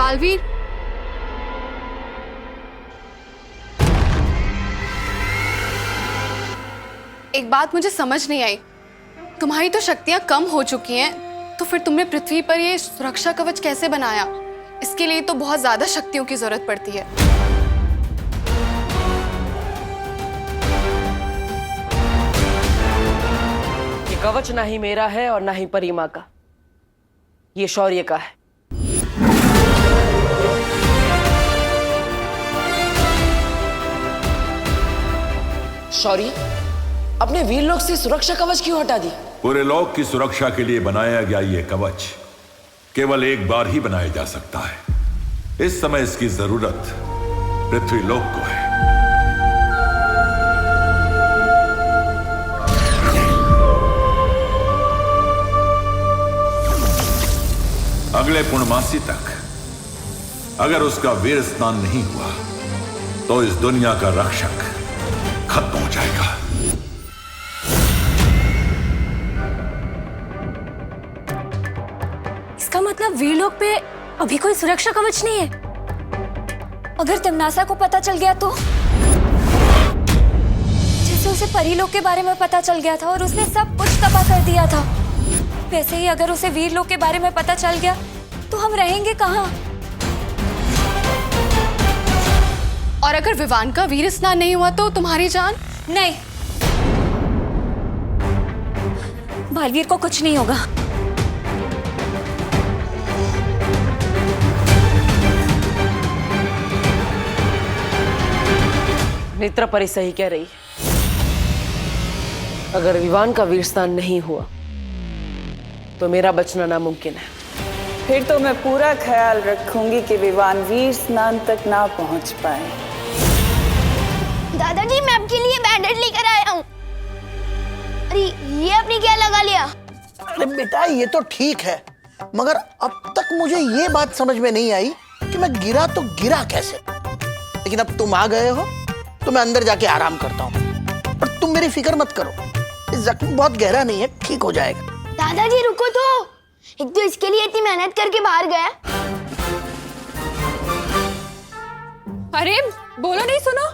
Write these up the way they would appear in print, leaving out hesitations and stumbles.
बालवीर, एक बात मुझे समझ नहीं आई। तुम्हारी तो शक्तियां कम हो चुकी हैं, तो फिर तुमने पृथ्वी पर ये सुरक्षा कवच कैसे बनाया? इसके लिए तो बहुत ज्यादा शक्तियों की जरूरत पड़ती है। ये कवच ना ही मेरा है और ना ही परिमा का, ये शौर्य का है। शौर्य, अपने वीर लोग से सुरक्षा कवच क्यों हटा दी? पूरे लोक की सुरक्षा के लिए बनाया गया ये कवच केवल एक बार ही बनाया जा सकता है। इस समय इसकी जरूरत पृथ्वी लोक को है। अगले पूर्णमासी तक अगर उसका वीर स्नान नहीं हुआ तो इस दुनिया का रक्षक खत्म हो जाएगा। इसका मतलब वीरलोक पे अभी कोई सुरक्षा कवच नहीं है। अगर तमनासा को पता चल गया तो? जैसे उसे परीलोक के बारे में पता चल गया था और उसने सब कुछ तबाह कर दिया था, वैसे ही अगर उसे वीरलोक के बारे में पता चल गया तो हम रहेंगे कहाँ? और अगर विवान का वीर स्नान नहीं हुआ तो तुम्हारी जान? नहीं, बालवीर को कुछ नहीं होगा। नेत्रा परी सही कह रही है। अगर विवान का वीर स्नान नहीं हुआ तो मेरा बचना नामुमकिन है। फिर तो मैं पूरा ख्याल रखूंगी कि विवान वीर स्नान तक ना पहुंच पाए। दादाजी, मैं आपके लिए बैंडेज लेकर आया हूँ। अरे ये आपने क्या लगा लिया? अरे बेटा, ये तो ठीक है, मगर अब तक मुझे ये बात समझ में नहीं आई कि मैं गिरा तो गिरा कैसे। लेकिन अब तुम आ गए हो तो मैं अंदर जाके आराम करता हूँ। और तुम मेरी फिक्र मत करो, इस जख्म बहुत गहरा नहीं है, ठीक हो जाएगा। दादाजी रुको तो, एक तो इसके लिए इतनी मेहनत करके बाहर गया। अरे बोलो नहीं, सुनो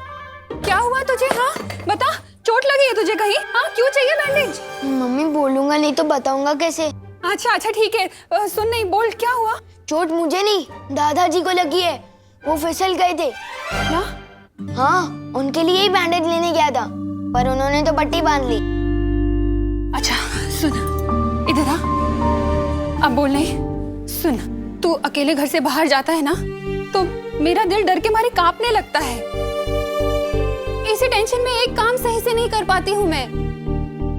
क्या हुआ तुझे? हाँ बता, चोट लगी है तुझे कहीं? हाँ क्यों चाहिए बैंडेज? मम्मी बोलूंगा नहीं तो बताऊंगा कैसे? अच्छा अच्छा ठीक है, सुन, नहीं बोल, क्या हुआ? चोट मुझे नहीं, दादाजी को लगी है। वो फिसल गए थे। क्या? हाँ, उनके लिए ही बैंडेज लेने गया था, पर उन्होंने तो पट्टी बांध ली। अच्छा सुन, इधर आ। अब बोल नहीं, सुन, तू अकेले घर से बाहर जाता है ना तो मेरा दिल डर के मारे कांपने लगता है। इसी टेंशन में एक काम सही से नहीं कर पाती हूँ मैं।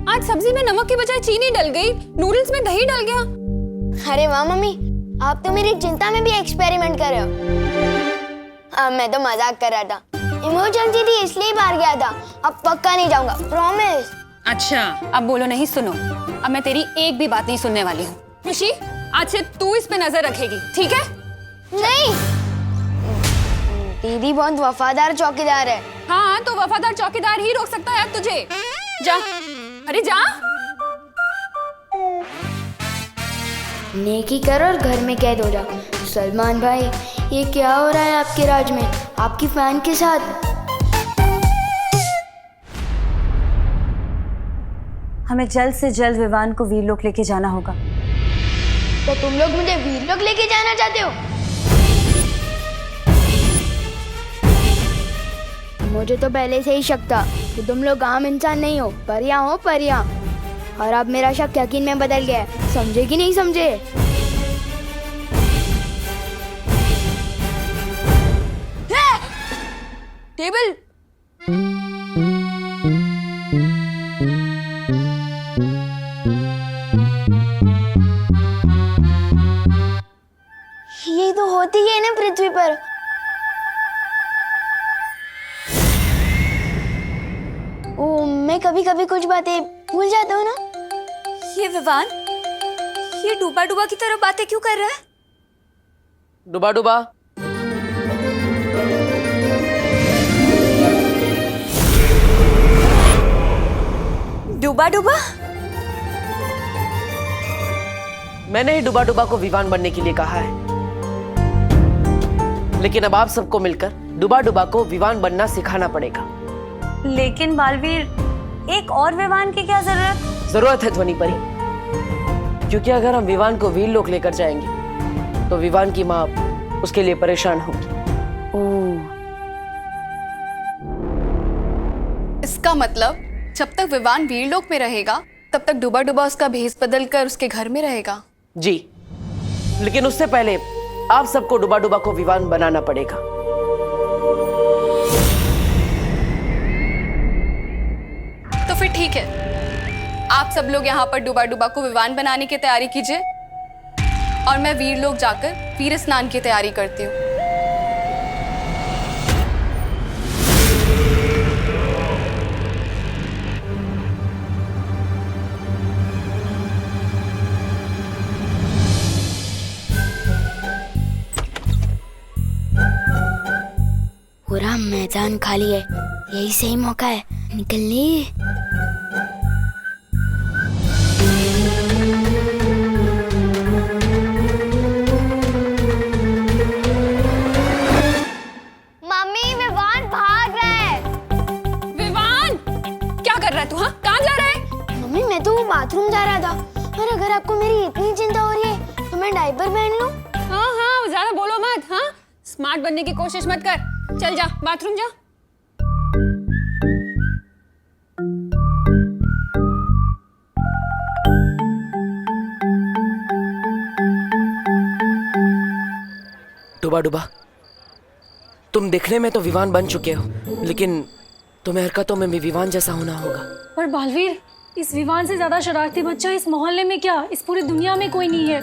आज सब्जी में नमक की बजाय चीनी डल गई, नूडल्स में दही डल गया। अरे वाह मम्मी, आप तो मेरी चिंता में भी एक्सपेरिमेंट कर रहे हो। मैं तो मजाक कर रहा था, इमरजेंसी थी इसलिए बाहर गया था। अब पक्का नहीं जाऊंगा, प्रॉमिस। अच्छा अब बोलो नहीं, सुनो, अब मैं तेरी एक भी बात नहीं सुनने वाली हूँ। खुशी, आज से तू इस पे नजर रखेगी, ठीक है? नहीं, दीदी बहुत वफादार चौकीदार है। हाँ तो वफादार चौकीदार ही रोक सकता है अब तुझे। जा, अरे जा। नेकी कर और घर में कैद हो जा। सलमान भाई, ये क्या हो रहा है आपके राज में, आपकी फैन के साथ? हमें जल्द से जल्द विवान को वीरलोक लेके जाना होगा। तो तुम लोग मुझे वीरलोक लेके जाना चाहते हो? मुझे तो पहले से ही शक था कि तुम लोग आम इंसान नहीं हो, परियां हो परियां। और अब मेरा शक यकीन में बदल गया है, समझे कि नहीं समझे? टेबल। ये तो होती है ना पृथ्वी पर। ओ, मैं कभी कभी कुछ बातें भूल जाता हूँ ना। ये विवान, ये डूबा डूबा की तरह बातें क्यों कर रहा है? डुबा डुबा, डूबा डूबा? मैंने ही डुबा डुबा को विवान बनने के लिए कहा है। लेकिन अब आप सबको मिलकर डुबा डुबा को विवान बनना सिखाना पड़ेगा। लेकिन बालवीर, एक और विवान की क्या जरूरत है ध्वनि परी, क्योंकि अगर हम विवान को वीर लोक लेकर जाएंगे तो विवान की माँ उसके लिए परेशान होगी। इसका मतलब जब तक विवान वीरलोक में रहेगा तब तक डुबा डुबा उसका भेष बदल कर उसके घर में रहेगा। जी, लेकिन उससे पहले आप सबको डुबा डुबा को विवान बनाना पड़ेगा। तो फिर ठीक है, आप सब लोग यहाँ पर डुबा डुबा को विवान बनाने की तैयारी कीजिए और मैं वीरलोक जाकर वीर स्नान की तैयारी करती हूँ। पूरा मैदान खाली है, यही सही मौका है निकलने। मम्मी, विवान भाग रहा है। विवान, क्या कर रहा है तू? हाँ, कहाँ जा रहा है? मम्मी, मैं तो बाथरूम जा रहा था, और अगर आपको मेरी इतनी चिंता हो रही है तो मैं डायपर पहन लूं? हाँ हाँ, ज्यादा बोलो मत। हाँ, स्मार्ट बनने की कोशिश मत कर। चल जा, बाथरूम जा। डुबा डुबा, तुम दिखने में तो विवान बन चुके हो, लेकिन तुम्हें हरकतों में भी विवान जैसा होना होगा। पर बालवीर, इस विवान से ज्यादा शरारती बच्चा इस मोहल्ले में क्या, इस पूरी दुनिया में कोई नहीं है।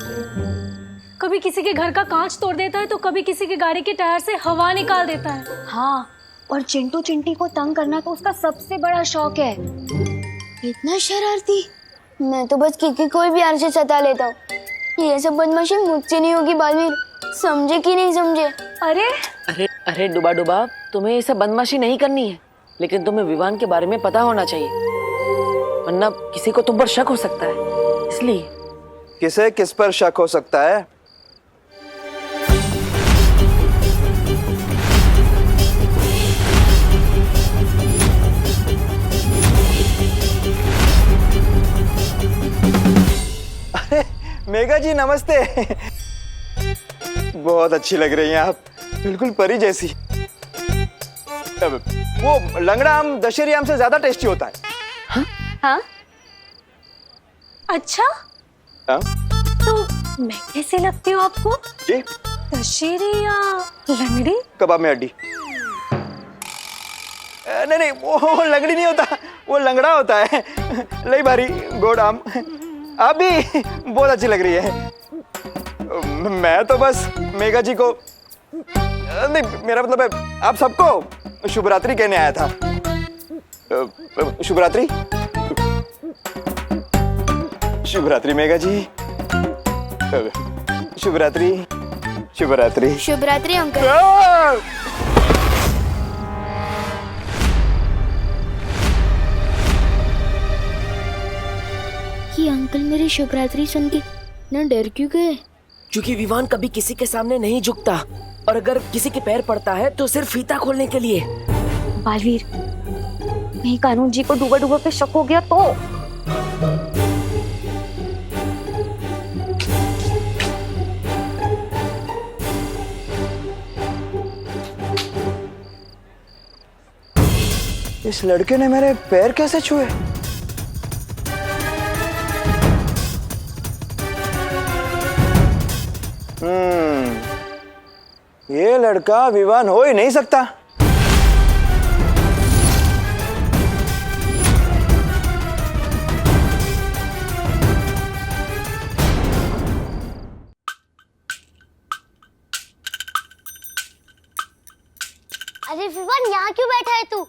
कभी किसी के घर का कांच तोड़ देता है तो कभी किसी के गाड़ी के टायर से हवा निकाल देता है। हाँ, और चिंटू चिंटी को तंग करना तो उसका सबसे बड़ा शौक है। इतना शरारती? मैं तो बस किकी कोई भी आर से सता लेता हूँ। ये सब बदमाशी मुझसे नहीं होगी बालवीर, समझे कि नहीं समझे? अरे अरे अरे डुबा डुबा, तुम्हें ये सब बदमाशी नहीं करनी है, लेकिन तुम्हें विवान के बारे में पता होना चाहिए, वरना किसी को तुम पर शक हो सकता है। इसलिए किसे किस पर शक हो सकता है? अरे मेघा जी, नमस्ते। बहुत अच्छी लग रही हैं आप, बिल्कुल परी जैसी। वो लंगड़ा आम दशहरी आम से ज्यादा टेस्टी होता है। हाँ, अच्छा, हाँ? तो मैं कैसे लगती हूँ आपको? जी, दशहरी या लंगड़ी? कबाब में हड्डी। नहीं नहीं, वो लंगड़ी नहीं होता, वो लंगड़ा होता है। लई बारी गोड आम। आप भी बहुत अच्छी लग रही है। मैं तो बस मेघा जी को, नहीं, मेरा मतलब है आप सबको शुभ रात्रि कहने आया था। शुभ रात्रि। शुभ रात्रि मेघा जी। शुभ रात्रि। शुभ रात्रि। शुभ रात्रि अंकल। ये अंकल मेरी शुभ रात्रि सुन के ना डर क्यों गए? क्योंकि विवान कभी किसी के सामने नहीं झुकता, और अगर किसी के पैर पड़ता है तो सिर्फ फीता खोलने के लिए। बालवीर, कहीं कानून जी को डूबा डूबा पे शक हो गया तो? इस लड़के ने मेरे पैर कैसे छुए? ये लड़का विवान हो ही नहीं सकता। अरे विवान, यहाँ क्यों बैठा है तू?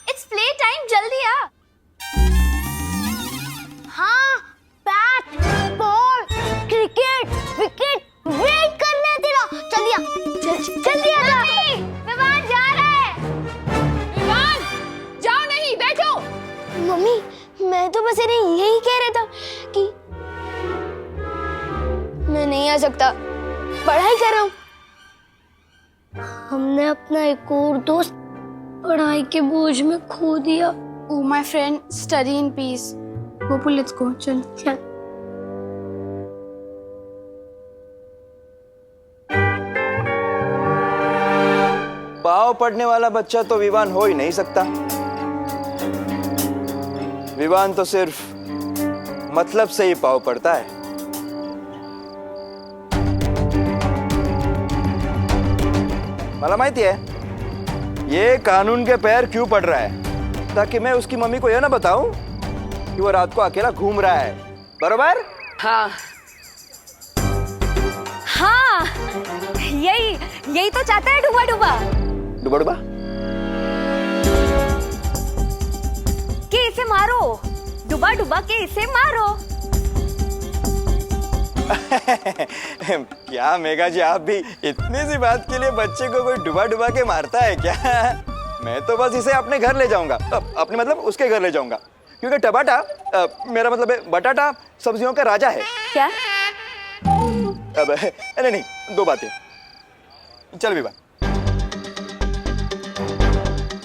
इट्स प्ले टाइम, जल्दी आ। हाँ, bat, ball, cricket, wicket, wait करना है तेरा। जल्दी आ, जल्दी आ जा। विवान जा रहा है। विवान, जाओ नहीं, बैठो। मम्मी, मैं तो बस इन्हें यही कह रहा था कि मैं नहीं आ सकता, पढ़ाई कर रहा हूँ। हमने अपना एक और दोस्त पढ़ाई के बोझ में खो दिया। Oh, my friend, study in peace. Gopul, let's go. चल। चल। पाँव पड़ने वाला बच्चा तो विवान हो ही नहीं सकता। विवान तो सिर्फ मतलब से ही पाँव पड़ता है। मला माहिती है ये कानून के पैर क्यों पड़ रहा है, ताकि मैं उसकी मम्मी को यह ना बताऊं कि वो रात को अकेला घूम रहा है, बरोबर? हाँ हाँ, यही तो चाहता है डूबा डूबा। डुबा डुबा कि इसे मारो, डूबा डूबा के इसे मारो। क्या मेघा जी, आप भी इतनी सी बात के लिए बच्चे को कोई डुबा डुबा के मारता है क्या? मैं तो बस इसे अपने घर ले जाऊंगा, अपने मतलब उसके घर ले जाऊंगा, क्योंकि टमाटा मेरा मतलब है बटाटा सब्जियों का राजा है। क्या? अब नहीं, दो बातें। चल विवान।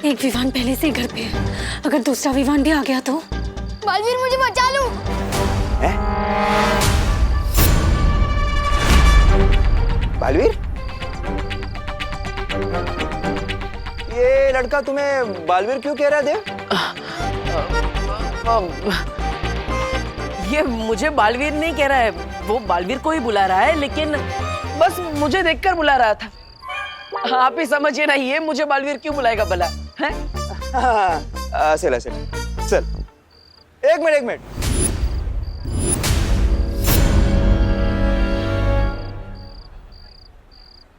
एक विवान पहले से ही घर पे है, अगर दूसरा विवान भी आ गया तो? बालवीर, मुझे बचा लो। बालवीर, ये लड़का तुम्हें बालवीर क्यों कह रहा है देव? ये मुझे बालवीर नहीं कह रहा है, वो बालवीर को ही बुला रहा है, लेकिन बस मुझे देखकर बुला रहा था। आप ही समझिए ना, ये मुझे बालवीर क्यों बुलाएगा भला? हैं? चल एक मिनट।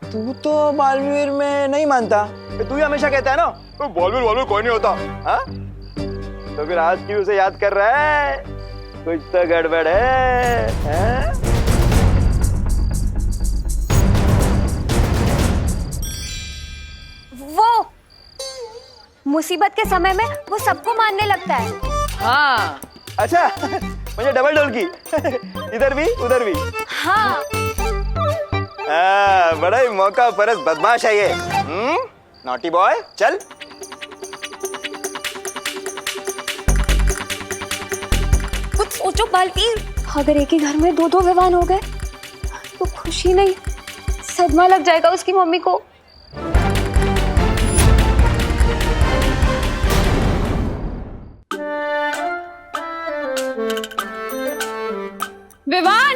तू तो बालवीर में नहीं मानता, तू ही हमेशा कहता है ना तो बालवीर कोई नहीं होता। हाँ, तो फिर आज क्यों उसे याद कर रहा है? कुछ तो गड़बड़ है, हाँ? वो मुसीबत के समय में वो सबको मारने लगता है। हाँ। अच्छा, मुझे डबल डोल की। इधर भी उधर भी। हाँ। बड़ा ही मौका परस्त बदमाश है ये। नॉटी बॉय, चल। कुछ सोचो बालवीर, अगर एक ही घर में दो विवान हो गए तो खुशी नहीं, सदमा लग जाएगा उसकी मम्मी को। विवान!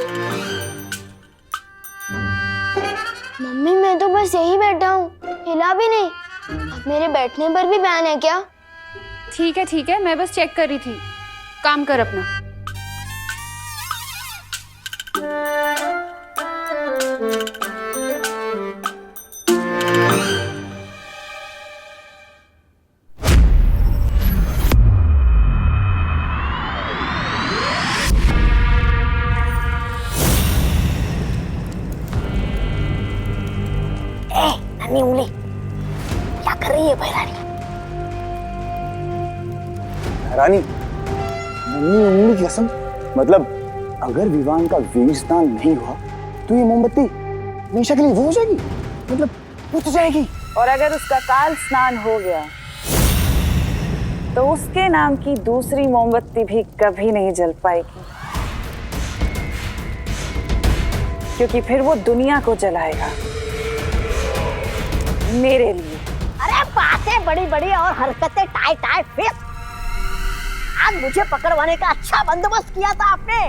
मम्मी, मैं तो बस यही बैठा हूँ, हिला भी नहीं। अब मेरे बैठने पर भी बैन है क्या? ठीक है, मैं बस चेक कर रही थी। काम कर अपना। नन्ही उंगली, क्या कर रही है भैरानी? रानी, नन्ही उंगली की कसम, मतलब अगर विवान का वीर स्नान नहीं हुआ तो ये मोमबत्ती हमेशा के लिए वो हो जाएगी, मतलब बुझ जाएगी। और अगर उसका काल स्नान हो गया तो उसके नाम की दूसरी मोमबत्ती भी कभी नहीं जल पाएगी, क्योंकि फिर वो दुनिया को जलाएगा मेरे लिए। अरे बातें बड़ी बड़ी और हरकतें टाइट टाइट फिर। आज मुझे पकड़वाने का अच्छा बंदोबस्त किया था आपने।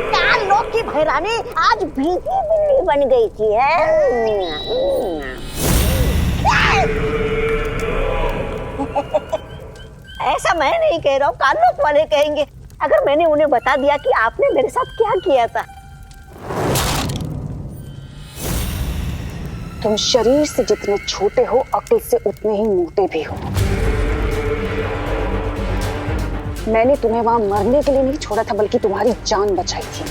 क्या लोग की भैरानी आज भीगी बिल्ली बन गई थी है? ऐसा मैं नहीं कह रहा हूँ, कानून वाले कहेंगे अगर मैंने उन्हें बता दिया कि आपने मेरे साथ क्या किया था। तुम शरीर से जितने छोटे हो, अक्ल से उतने ही मोटे भी हो। मैंने तुम्हें वहां मरने के लिए नहीं छोड़ा था, बल्कि तुम्हारी जान बचाई थी।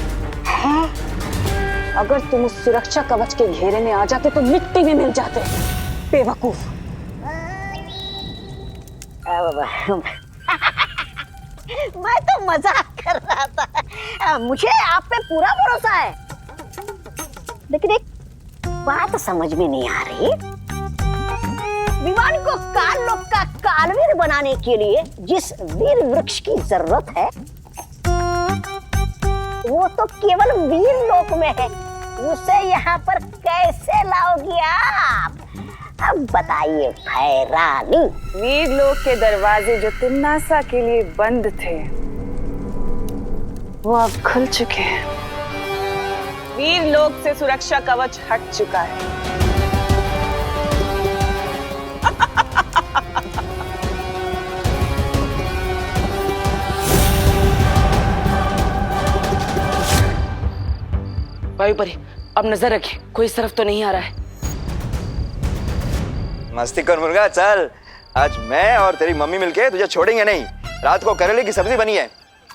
अगर तुम उस सुरक्षा कवच के घेरे में आ जाते तो मिट्टी में मिल जाते। बेवकूफ। मैं तो मजाक कर रहा था, मुझे आप पे पूरा भरोसा है, लेकिन एक बात समझ में नहीं आ रही। विवान को काल लोक का कालवीर बनाने के लिए जिस वीर वृक्ष की जरूरत है वो तो केवल वीर लोक में है, उसे यहाँ पर कैसे लाओगी आप? अब बताइए भैरानी। वीर लोक के दरवाजे जो तिम्नासा के लिए बंद थे वो अब खुल चुके हैं। वीर लोक से सुरक्षा कवच हट चुका है। वायु परी, अब नजर रखे, कोई इस तरफ तो नहीं आ रहा है। मस्ती कर मुर्गा, चल। आज मैं और तेरी मम्मी मिलके तुझे छोड़ेंगे नहीं। रात को करेले की सब्जी बनी है।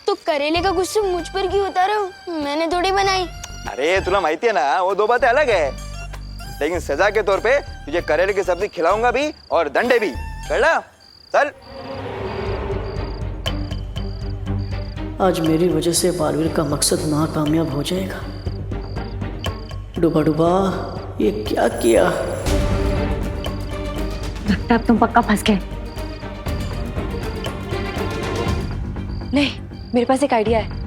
तो करेले का गुस्सा मुझ पर क्यों उतारा हो? मैंने थोड़ी बनाई। अरे तुला माहिती है ना, वो दो बातें अलग है। लेकिन सजा के तौर पे तुझे करेले की सब्जी खिलाऊंगा भी और डंडे भी। चल चल। आज मेरी वजह से बालवीर का मकसद नाकामयाब हो जाएगा। डूबा डूबा, ये क्या किया? लगता है अब तुम पक्का फंस गए। नहीं, मेरे पास एक आइडिया है।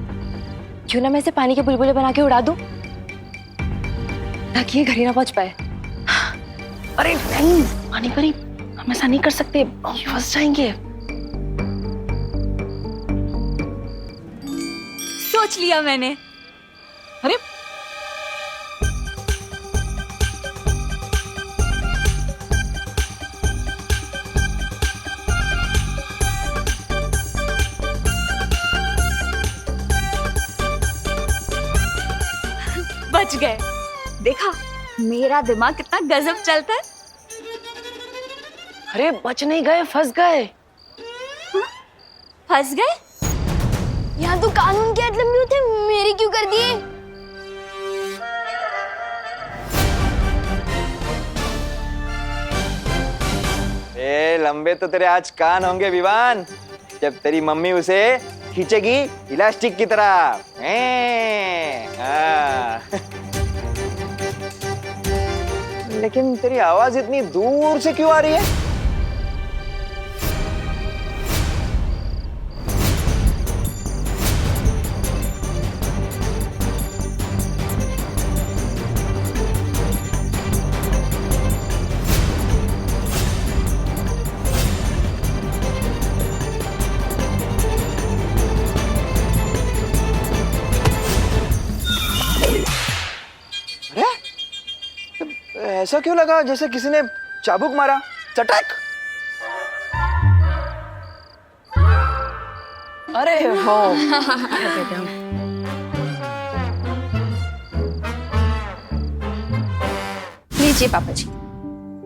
क्यों ना मैं इसे पानी के बुलबुले बना के उड़ा दूं, ताकि ये घर ही ना पहुंच पाए। अरे नहीं, पानी परी, हम ऐसा नहीं कर सकते, फंस जाएंगे। सोच लिया मैंने। अरे बच गए। देखा, मेरा दिमाग कितना गजब चलता है। अरे बच नहीं गए, फंस गए। फंस गए? यहाँ तो कानून के हद लंबे होते, मेरी क्यों कर दिए? ए लंबे तो तेरे आज कान होंगे विवान, जब तेरी मम्मी उसे खींचेगी इलास्टिक की तरह। लेकिन तेरी आवाज इतनी दूर से क्यों आ रही है? ऐसा क्यों लगा जैसे किसी ने चाबुक मारा? चटक। अरे हो। लीजिए पापा जी,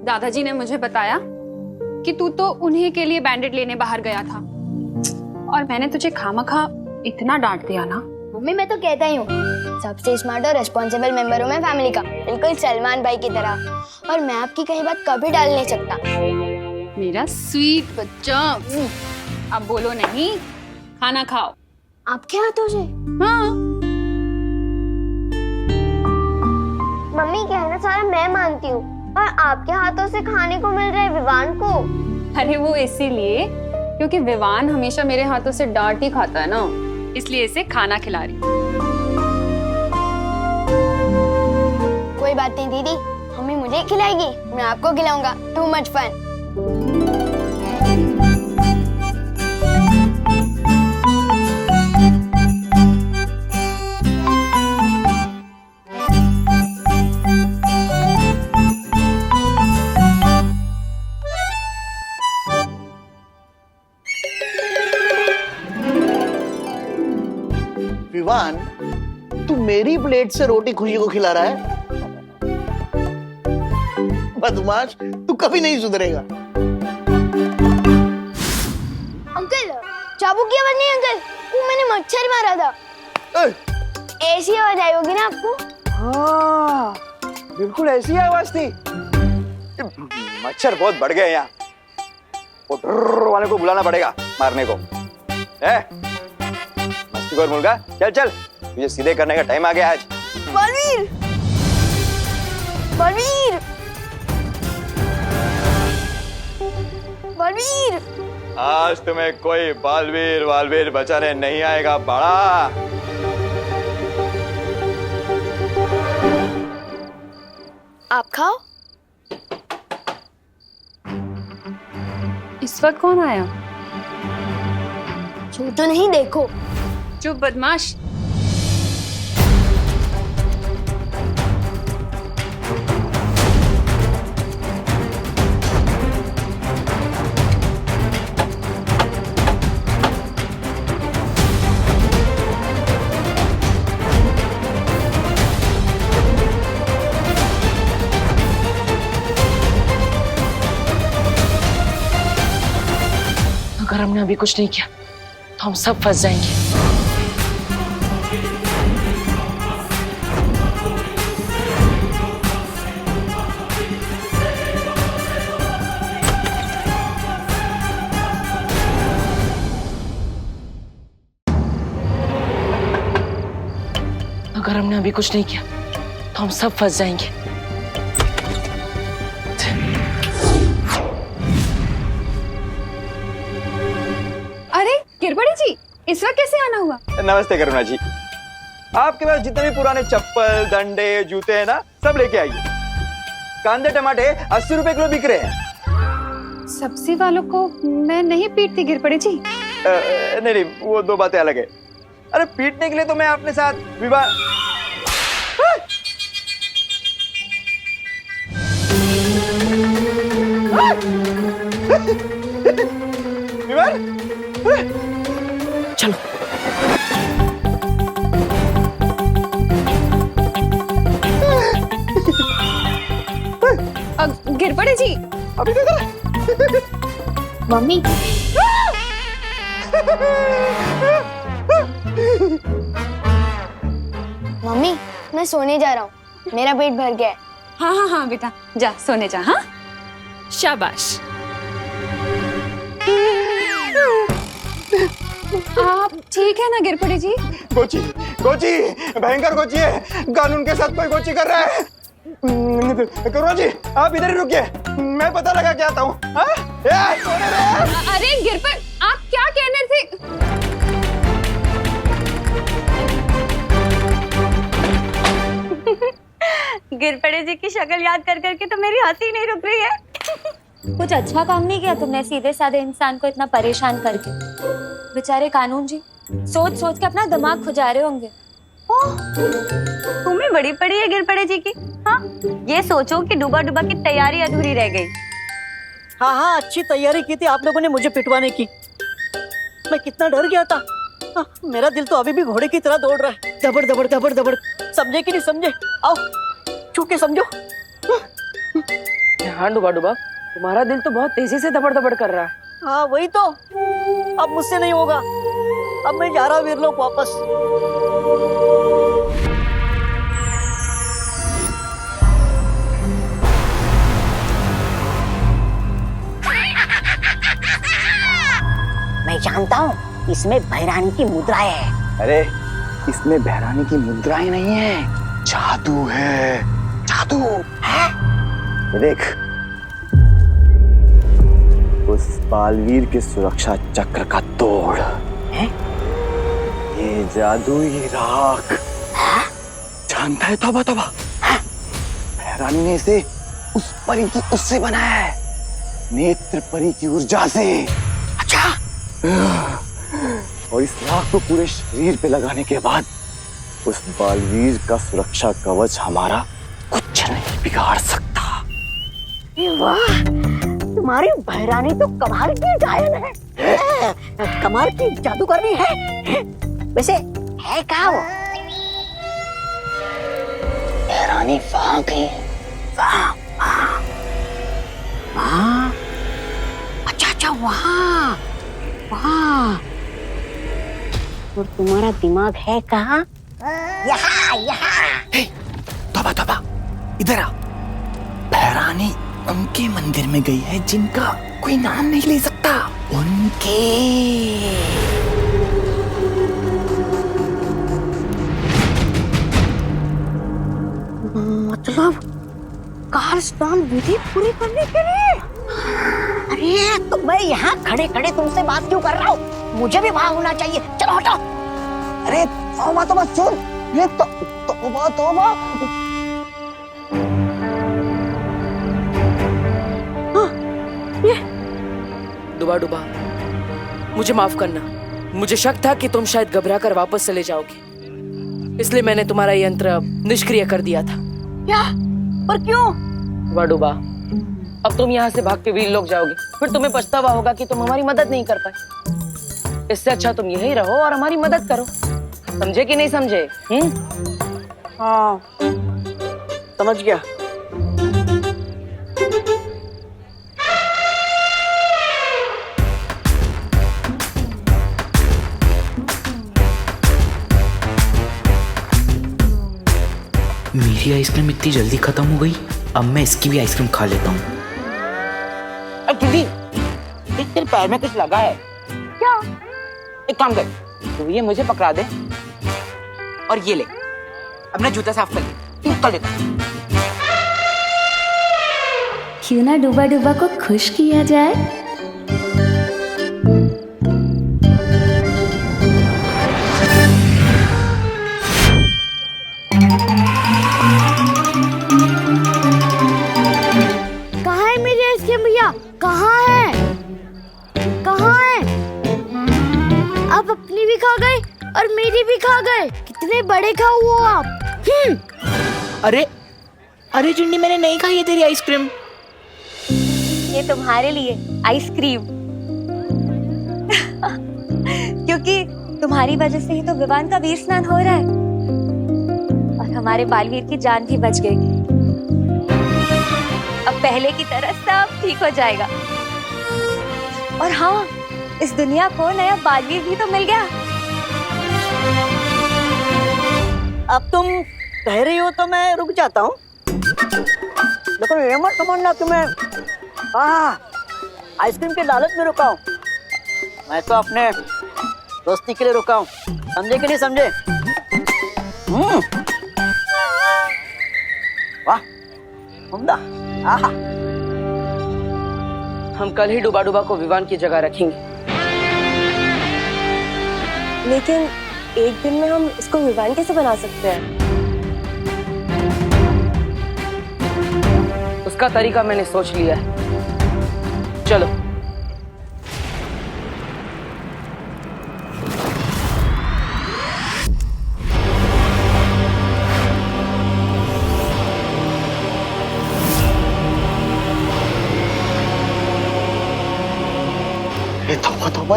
दादाजी ने मुझे बताया कि तू तो उन्हीं के लिए बैंडेड लेने बाहर गया था, और मैंने तुझे खामखा इतना डांट दिया ना। मम्मी, मैं तो कहता ही हूँ, सबसे स्मार्ट और रिस्पॉन्सिबल मेंबर हूँ मैं फैमिली का, बिल्कुल सलमान भाई की तरह, और मैं आपकी कहीं बात कभी डाल नहीं सकता। मेरा स्वीट बच्चा। अब बोलो नहीं, खाना खाओ। आपके हाथों से? हाँ। मम्मी, कहना सारा मैं मानती हूँ, और आपके हाथों से खाने को मिल रहा है विवान को। अरे वो इसीलिए क्योंकि विवान हमेशा मेरे हाथों से डांट ही खाता है ना, इसलिए इसे खाना खिला रही। कोई बात नहीं दीदी, मम्मी मुझे खिलाएगी, मैं आपको खिलाऊंगा। Too much fun. विवान, तू मेरी प्लेट से रोटी खुशी को खिला रहा है? बदमाश, तू कभी नहीं सुधरेगा। अंकल, चाबुक की आवाज नहीं अंकल, वो मैंने मच्छर मारा था। ऐसी आवाज आई होगी ना आपको? हाँ, बिल्कुल ऐसी आवाज थी। मच्छर बहुत बढ़ गए यहाँ। वो ड्रर वाले को बुलाना पड़ेगा मारने को। मस्ती कर मुर्गा, चल चल, तुझे सीधे करने का टाइम आ गया आज। बालवीर, बलवीर, बलवीर, आज तुम्हें कोई बालवीर वालवीर बचाने नहीं आएगा बड़ा। आप खाओ। इस वक्त कौन आया? छू तो नहीं, देखो। चुप बदमाश। अगर हमने अभी कुछ नहीं किया तो हम सब फंस जाएंगे। अगर हमने अभी कुछ नहीं किया तो हम सब फंस जाएंगे। अरे गिरबड़ी जी, इस वक्त कैसे आना हुआ? नमस्ते करुणा जी, आपके पास जितने भी पुराने चप्पल डंडे जूते हैं ना, सब लेके आइए। कांदे टमाटे 80 रुपए किलो बिक रहे हैं। सब्जी वालों को मैं नहीं पीटती गिरबड़ी जी। नहीं नहीं, वो दो बातें अलग है। अरे पीटने के लिए तो मैं अपने साथ विवाह चलो। गिरबड़ी जी, अभी तो मम्मी, मम्मी, मैं सोने जा रहा हूँ, मेरा पेट भर गया है। हाँ हाँ हाँ बेटा, जा सोने जा। हाँ, शाबाश। आप ठीक है ना गिरबड़ी जी? गोची गोची भयंकर गोची है, कानून के साथ कोई गोची कर रहा है। करुणा जी, आप इधर ही रुकिए, मैं पता लगा के आता हूँ। अरे गिरबड़, आप क्या कहने थे? गिरपड़े जी की शक्ल याद कर करके तो मेरी हंसी नहीं रुक रही है। कुछ अच्छा काम नहीं किया तुमने सीधे साधे इंसान को इतना परेशान करके। बेचारे कानून जी सोच सोच के अपना दिमाग खुजा रहे होंगे। तुम्हें बड़ी पड़ी है गिरपड़े जी की। हाँ, ये सोचो कि डूबा डूबा की तैयारी अधूरी रह गई। हाँ हाँ, अच्छी तैयारी की थी आप लोगों ने मुझे पिटवाने की। मैं कितना डर गया था। हाँ, मेरा दिल तो अभी भी घोड़े की तरह दौड़ रहा है, दबड़ दबड़ दबड़ दबड़। समझे कि नहीं समझे? आओ छू के समझो। हाँ डूबा डूबा, तुम्हारा दिल तो बहुत तेजी से दबड़ दबड़ कर रहा है। हाँ वही तो, अब मुझसे नहीं होगा। अब मैं जा रहा हूँ वीरलोक वापस। मैं जानता हूँ इसमें भैरानी की मुद्राएं है। अरे इसमें भैरानी की मुद्राएं नहीं है, जादू है। जादू है? ये देख, उस बालवीर के सुरक्षा चक्र का तोड़ है? ये जादुई राख जानता है? तौबा तौबा, भैरानी ने इसे उस परी की उससे बनाया है, नेत्र परी की ऊर्जा से। अच्छा, और इस राख को पूरे शरीर पे लगाने के बाद उस बालवीर का सुरक्षा कवच हमारा कुछ नहीं बिगाड़ सकता। वाह, तुम्हारी भैरानी तो कमाल की गायन है, कमाल की जादूगरनी है। वैसे है क्या वो? भैरानी वहां गई। वहाँ वहाँ, अच्छा अच्छा, वहाँ वहाँ। और तुम्हारा दिमाग है कहाँ? यहाँ यहाँ। तौबा तौबा, इधर आ। भैरानी उनके मंदिर में गई है जिनका कोई नाम नहीं ले सकता, उनके। काल स्नान विधि पूरी करने के लिए। अरे तो मैं यहाँ खड़े खड़े तुमसे बात क्यों कर रहा हूँ? मुझे भी वहां होना चाहिए। चलो हटो। अरे तौबा तौबा, सुन ये तौबा तौबा। ये डुबा डुबा, मुझे माफ करना। मुझे शक था कि तुम शायद घबरा कर वापस चले जाओगे, इसलिए मैंने तुम्हारा यंत्र निष्क्रिय कर दिया था। क्या? पर क्यों? डुबा डुबा, अब तुम यहाँ से भाग के वीर लोग जाओगे, फिर तुम्हें पछतावा होगा कि तुम हमारी मदद नहीं कर पाए। इससे अच्छा तुम यहीं रहो और हमारी मदद करो। समझे कि नहीं समझे? हाँ, समझ गया। मेरी आइसक्रीम इतनी जल्दी खत्म हो गई, अब मैं इसकी भी आइसक्रीम खा लेता हूँ। दीदी, तेरे पैर में कुछ लगा है क्या? एक काम कर, तू ये मुझे पकड़ा दे और ये ले, अपना जूता साफ कर ले। कर लेता। क्यों ना डूबा डूबा को खुश किया जाए। कहाँ है मेरी आइसक्रीम भैया? कहाँ है? कहाँ है? आप अपनी भी खा गए और मेरी भी खा गए। कितने बड़े खाओ हो आप। अरे अरे चिंडी, मैंने नहीं खाई है तेरी आइसक्रीम। ये तुम्हारे लिए आइसक्रीम। क्योंकि तुम्हारी वजह से ही तो विवान का वीर स्नान हो रहा है और हमारे बालवीर की जान भी बच गई। अब पहले की तरह सब ठीक हो जाएगा। और हाँ, इस दुनिया को नया बालवीर भी तो मिल गया। अब तुम कह रही हो तो मैं रुक जाता हूँ, लेकिन ये मत समझना कि मैं आइसक्रीम के लालच में रुका हूँ। मैं तो अपने दोस्ती के लिए रुका हूँ। समझे कि नहीं समझे? वाह, उम्दा। हम कल ही डुबा डुबा को विवान की जगह रखेंगे। लेकिन एक दिन में हम इसको विवान कैसे बना सकते हैं? उसका तरीका मैंने सोच लिया है। चलो। ये तौबा तौबा,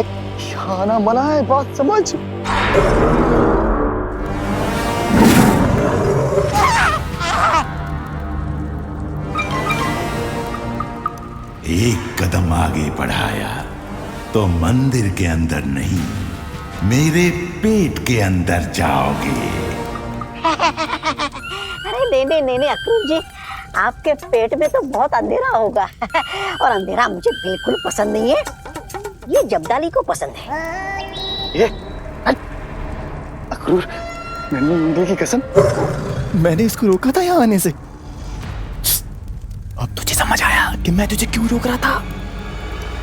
खाना बना है, बात समझ। एक कदम आगे बढ़ाया तो मंदिर के अंदर नहीं, मेरे पेट के अंदर जाओगे। अरे नहीं अक्रूर जी, आपके पेट में तो बहुत अंधेरा होगा और अंधेरा मुझे बिल्कुल पसंद नहीं है। ये जब्दाली को पसंद है। ये अक्रूर, मैंने मुंडे की कसम, मैंने इसको रोका था यहाँ आने से। अब तुझे समझ आया कि मैं तुझे क्यों रोक रहा था।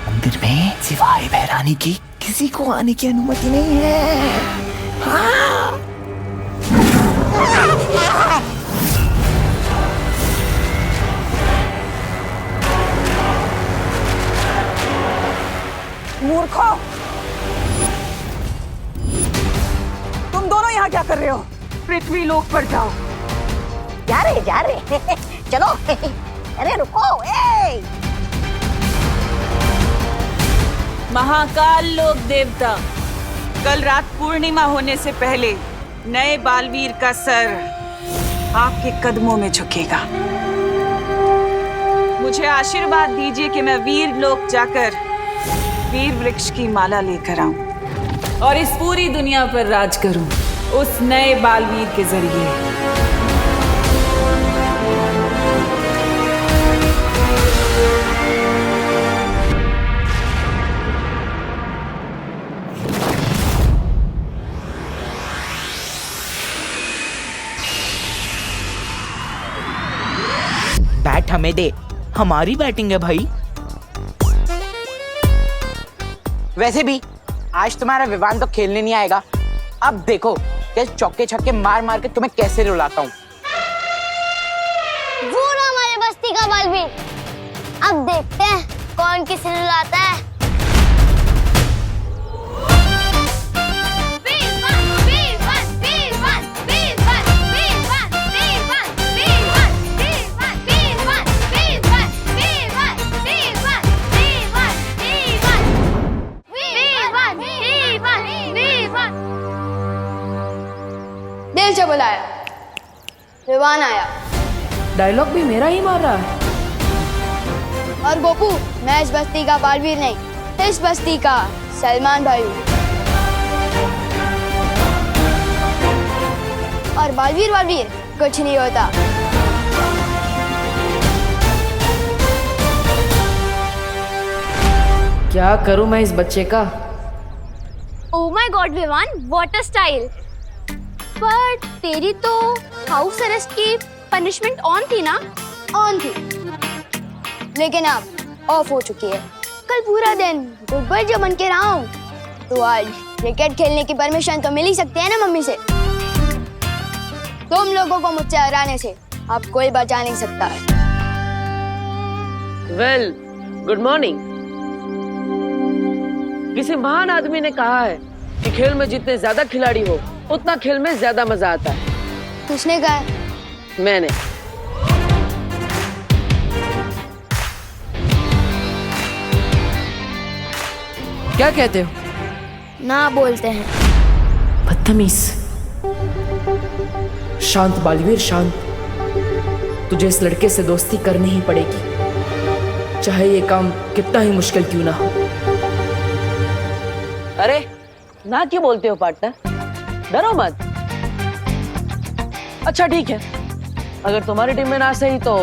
मंदिर में सिवाय बहरानी की किसी को आने की अनुमति नहीं है। हाँ। मूर्खों, तुम दोनों यहाँ क्या कर रहे हो? पृथ्वी लोक पर जाओ। जा रहे चलो। अरे रुको। महाकाल लोक देवता, कल रात पूर्णिमा होने से पहले नए बालवीर का सर आपके कदमों में झुकेगा। मुझे आशीर्वाद दीजिए कि मैं वीर लोक जाकर वीर वृक्ष की माला लेकर आऊं और इस पूरी दुनिया पर राज करूं उस नए बालवीर के जरिए। बैट हमें दे, हमारी बैटिंग है भाई। वैसे भी आज तुम्हारा विवान तो खेलने नहीं आएगा। अब देखो कि चौके छक्के मार मार के तुम्हें कैसे रुलाता हूँ। वो रहा हमारे बस्ती का बालवीर। अब देखते हैं कौन किसे रुलाता है। दिल से बुलाया, विवान आया। डायलॉग भी मेरा ही मार रहा है। और गोपू, मैं इस बस्ती का बालवीर नहीं, इस बस्ती का सलमान भाई हूँ। और बालवीर बालवीर कुछ नहीं होता। क्या करूं मैं इस बच्चे का? Oh my God Vivaan, what a style. पर तेरी तो हाउस अरेस्ट की पनिशमेंट ऑन थी ना? ऑन थी, लेकिन अब ऑफ हो चुकी है। कल पूरा दिन गुड बॉय जो बन के रहा हूँ, तो आज क्रिकेट खेलने की परमिशन तो मिल ही सकती है ना मम्मी से। तुम लोगों को मुझसे हराने से अब कोई बचा नहीं सकता है। Well, good morning. किसी महान आदमी ने कहा है कि खेल में जितने ज्यादा खिलाड़ी हो उतना खेल में ज्यादा मजा आता है। किसने कहा? मैंने। क्या कहते हो? ना बोलते हैं। बदतमीज। शांत बालवीर, शांत। तुझे इस लड़के से दोस्ती करनी ही पड़ेगी, चाहे ये काम कितना ही मुश्किल क्यों ना हो। अरे ना क्यों बोलते हो पार्टनर? डरो मत। अच्छा ठीक है, अगर तुम्हारी टीम में ना सही तो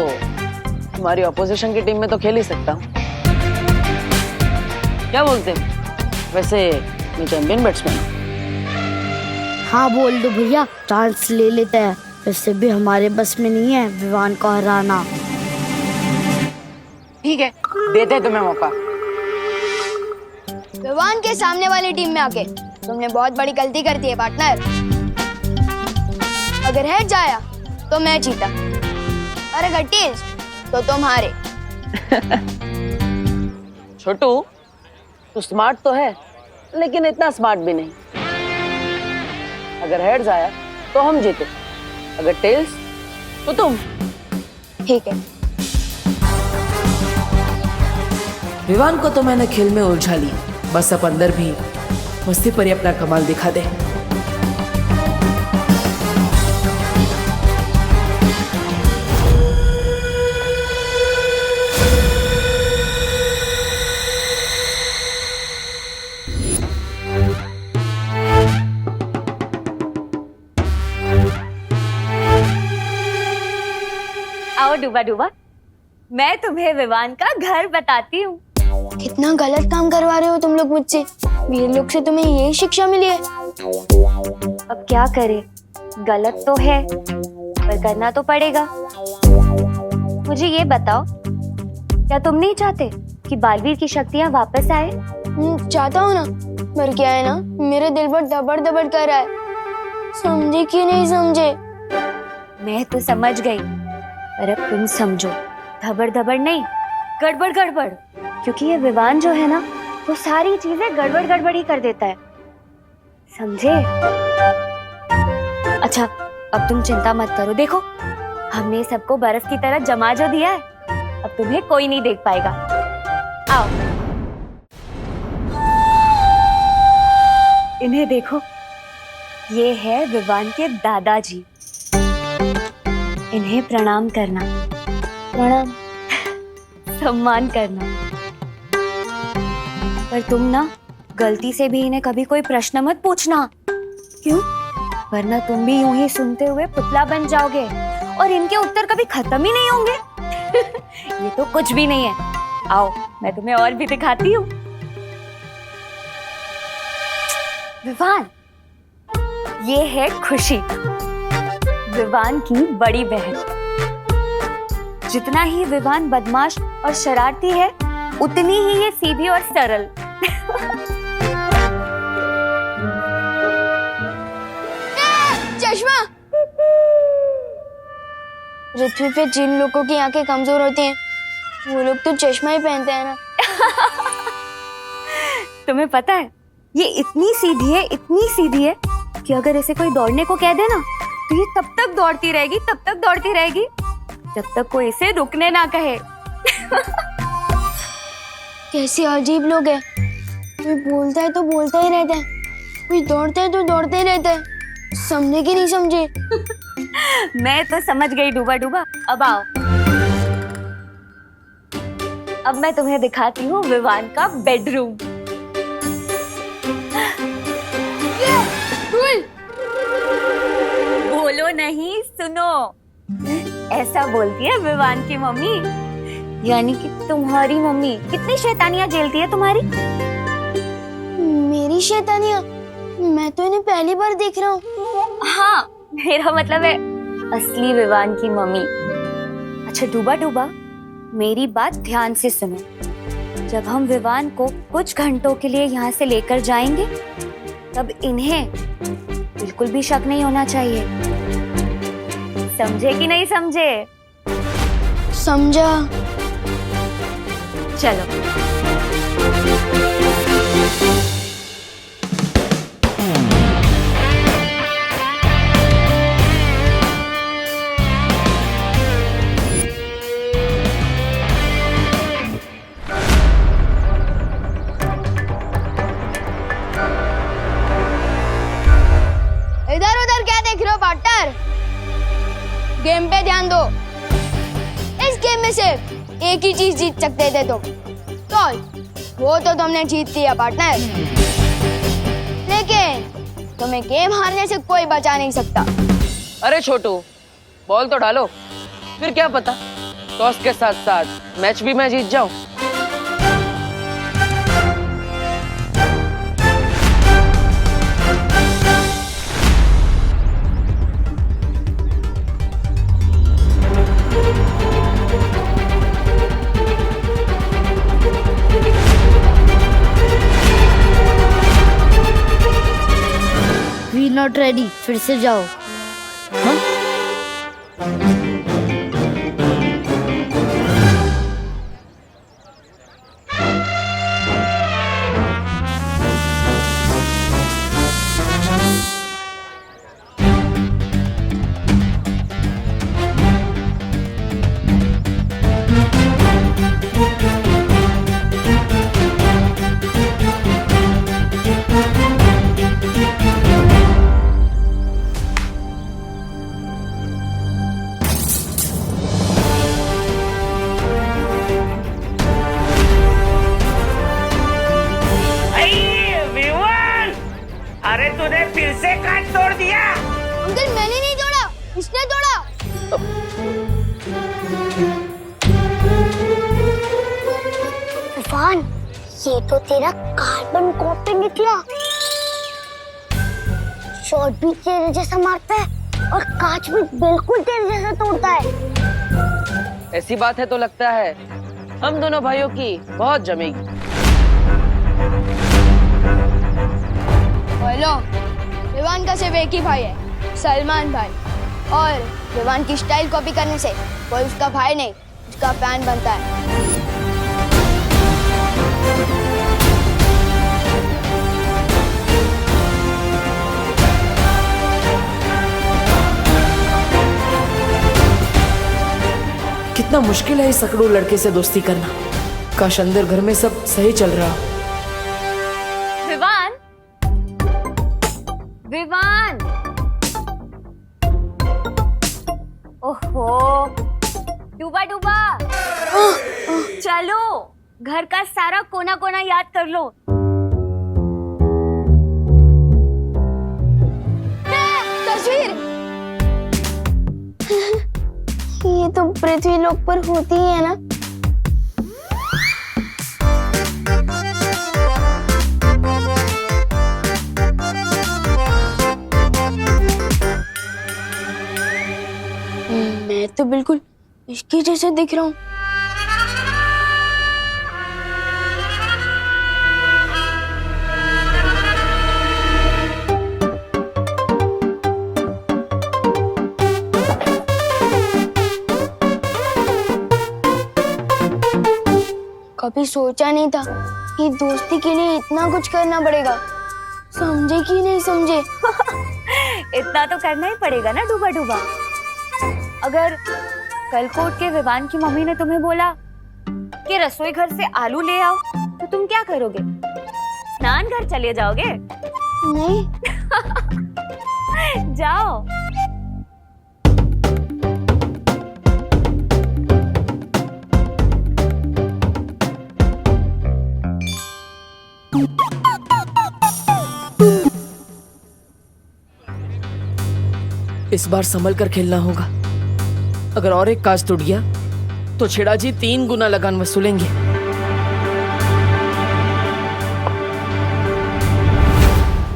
तुम्हारी ऑपोजिशन की टीम में तो खेल ही सकता हूँ। क्या बोलते हो? वैसे मैं चैंपियन बैट्समैन हूँ। हाँ बोल दो भैया, चांस ले लेते हैं। वैसे भी हमारे बस में नहीं है विवान को हराना। ठीक है, देते हैं तुम्हें मौका। विवान के सामने वाली टीम में आके तुमने बहुत बड़ी गलती कर दी है पार्टनर। अगर हेड जाया तो मैं जीता, और अगर टेल्स तो तुम हारे। छोटू, तू स्मार्ट तो है, लेकिन इतना स्मार्ट भी नहीं। अगर हेड्स आया तो हम जीते, अगर टेल्स तो तुम। ठीक है। विवान को तो मैंने खेल में उलझा लिया, बस अब अंदर भी मस्ती पर ही अपना कमाल दिखा दे। आओ डूबा डूबा, मैं तुम्हें विवान का घर बताती हूँ। कितना गलत काम करवा रहे हो तुम लोग मुझसे। मेरे लोग से तुम्हें यही शिक्षा मिली है। अब क्या करे, गलत तो है पर करना तो पड़ेगा। मुझे ये बताओ, क्या तुम नहीं चाहते कि बालवीर की शक्तियाँ वापस आए? चाहता हूँ ना, पर क्या है ना, मेरे दिल पर दबड़ दबड़ कर रहा है। समझे कि नहीं समझे? मैं तो समझ गई, पर अब तुम समझो। धबड़ धबड़ नहीं, गड़बड़ गड़बड़। क्योंकि ये विवान जो है ना, वो सारी चीजें गड़बड़ गड़बड़ ही कर देता है, समझे? अच्छा, अब तुम चिंता मत करो। देखो, हमने सबको बर्फ की तरह जमा जो दिया है, अब तुम्हें कोई नहीं देख पाएगा। आओ, इन्हें देखो, ये है विवान के दादाजी। इन्हें प्रणाम करना। प्रणाम। सम्मान करना। पर तुम ना गलती से भी इन्हें कभी कोई प्रश्न मत पूछना। क्यों? वरना तुम भी यूं ही सुनते हुए पुतला बन जाओगे और इनके उत्तर कभी खत्म ही नहीं होंगे। ये तो कुछ भी नहीं है। आओ, मैं तुम्हें और भी दिखाती हूँ। विवान, ये है खुशी, विवान की बड़ी बहन। जितना ही विवान बदमाश और शरारती है, उतनी ही ये सीधी और सरल। चश्मा। पृथ्वी पे जिन लोगों की आंखें कमजोर होती हैं, वो लोग तो चश्मा ही पहनते हैं ना। तुम्हें पता है, ये इतनी सीधी है कि अगर इसे कोई दौड़ने को कह दे ना, तो ये तब तक दौड़ती रहेगी जब तक कोई इसे रुकने ना कहे। कैसे अजीब लोग हैं। कोई बोलता है तो बोलता ही रहता है, कोई दौड़ता है तो दौड़ते ही रहता है। समझे कि नहीं समझे? मैं तो समझ गई डूबा। अब आओ, अब मैं तुम्हें दिखाती हूँ विवान का बेडरूम। बोलो नहीं, सुनो। ऐसा बोलती है विवान की मम्मी, यानी कि तुम्हारी मम्मी। कितनी शैतानियां झेलती है तुम्हारी? मेरी शैतानियां? मैं तो इन्हें पहली बार देख रहा हूँ। हाँ, मेरा मतलब है असली विवान की मम्मी। अच्छा डूबा, मेरी बात ध्यान से सुनो। जब हम विवान को कुछ घंटों के लिए यहाँ से लेकर जाएंगे, तब इन्हें बिल्कुल भी शक नहीं होना चाहिए। समझे कि नहीं समझे? समझा। चलो। इधर उधर क्या देख रहे हो पार्टनर? गेम पे ध्यान दो। इस गेम में सिर्फ एक ही चीज जीत सकते थे तुम। तो वो तो तुमने जीत लिया पार्टनर, लेकिन तुम्हें गेम हारने से कोई बचा नहीं सकता। अरे छोटू, बॉल तो डालो, फिर क्या पता टॉस के साथ साथ मैच भी मैं जीत जाऊं। वी नॉट रेडी, फिर से जाओ। अरे तूने फिर से कांच तोड़ दिया। अंकल मैंने नहीं तोड़ा, इसने तोड़ा। तूफान, ये तो तेरा कार्बन कॉपी निकला। शॉट भी तेरे जैसा मारता है और कांच भी बिल्कुल तेरे जैसा तोड़ता है। ऐसी बात है तो लगता है हम दोनों भाइयों की बहुत जमेगी। हेलो, विवान का सिर्फ एक ही भाई है, सलमान भाई। और विवान की स्टाइल कॉपी करने से कोई उसका भाई नहीं, उसका फैन बनता है। कितना मुश्किल है इस अकड़ू लड़के से दोस्ती करना। काश अंदर घर में सब सही चल रहा। विवान, विवान, ओहो, डूबा डूबा, चलो घर का सारा कोना कोना याद कर लो। तस्वीर। ये तो पृथ्वी लोक पर होती ही है ना। मैं तो बिल्कुल इसकी जैसे दिख रहा हूँ। कभी सोचा नहीं था कि दोस्ती के लिए इतना कुछ करना पड़ेगा। समझे कि नहीं समझे? इतना तो करना ही पड़ेगा ना डूबा डूबा। अगर कल को उठ के विवान की मम्मी ने तुम्हें बोला कि रसोई घर से आलू ले आओ, तो तुम क्या करोगे? स्नान घर चले जाओगे? नहीं। जाओ। इस बार संभल कर खेलना होगा। अगर और एक काज टूट गया तो छेड़ा जी 3 गुना लगान वसूलेंगे।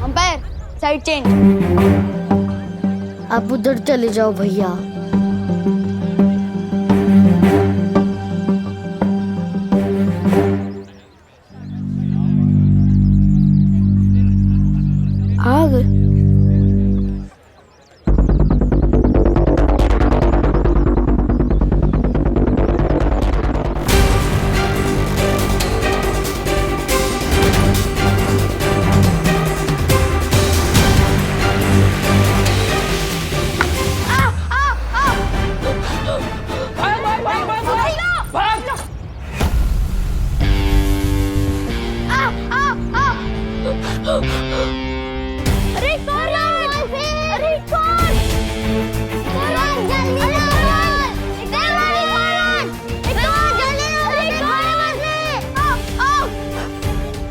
Umpire, side change. आप उधर चले जाओ भैया। आ गए। अरे कौन है? अरे कौन? जल्दी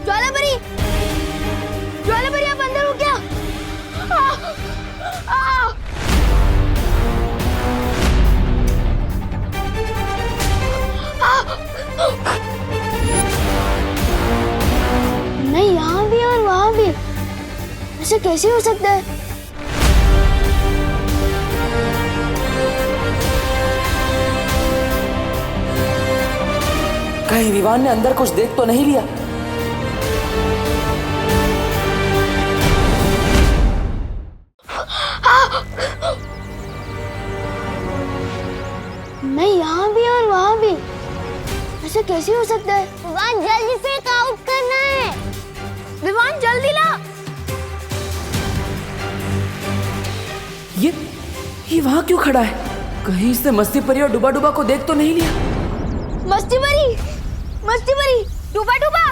ज्वालापरी, ज्वालापरी आप अंदर हो क्या? नहीं, यहाँ भी और वहाँ भी। ऐसे कैसे हो सकता है? कहीं विवान ने अंदर कुछ देख तो नहीं लिया? नहीं, यहाँ भी और वहाँ भी। ऐसे कैसे हो सकता है? विवान जल्दी से आउट करना है। विवान जल्दी ला। ये वहाँ क्यों खड़ा है? कहीं इसने मस्ती परी और डूबा डूबा को देख तो नहीं लिया? मस्ती परी, मस्ती परी, डूबा डूबा।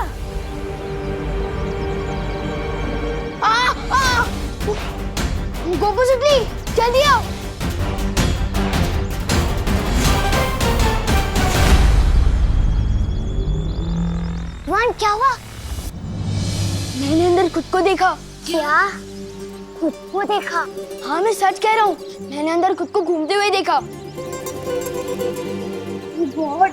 गोपू शुक्ली, जल्दी आओ। विवान क्या हुआ? मैंने अंदर खुद को देखा। क्या? खुद को देखा? हाँ, मैं सच कह रहा हूँ। मैंने अंदर खुद को घूमते हुए देखा। गॉड,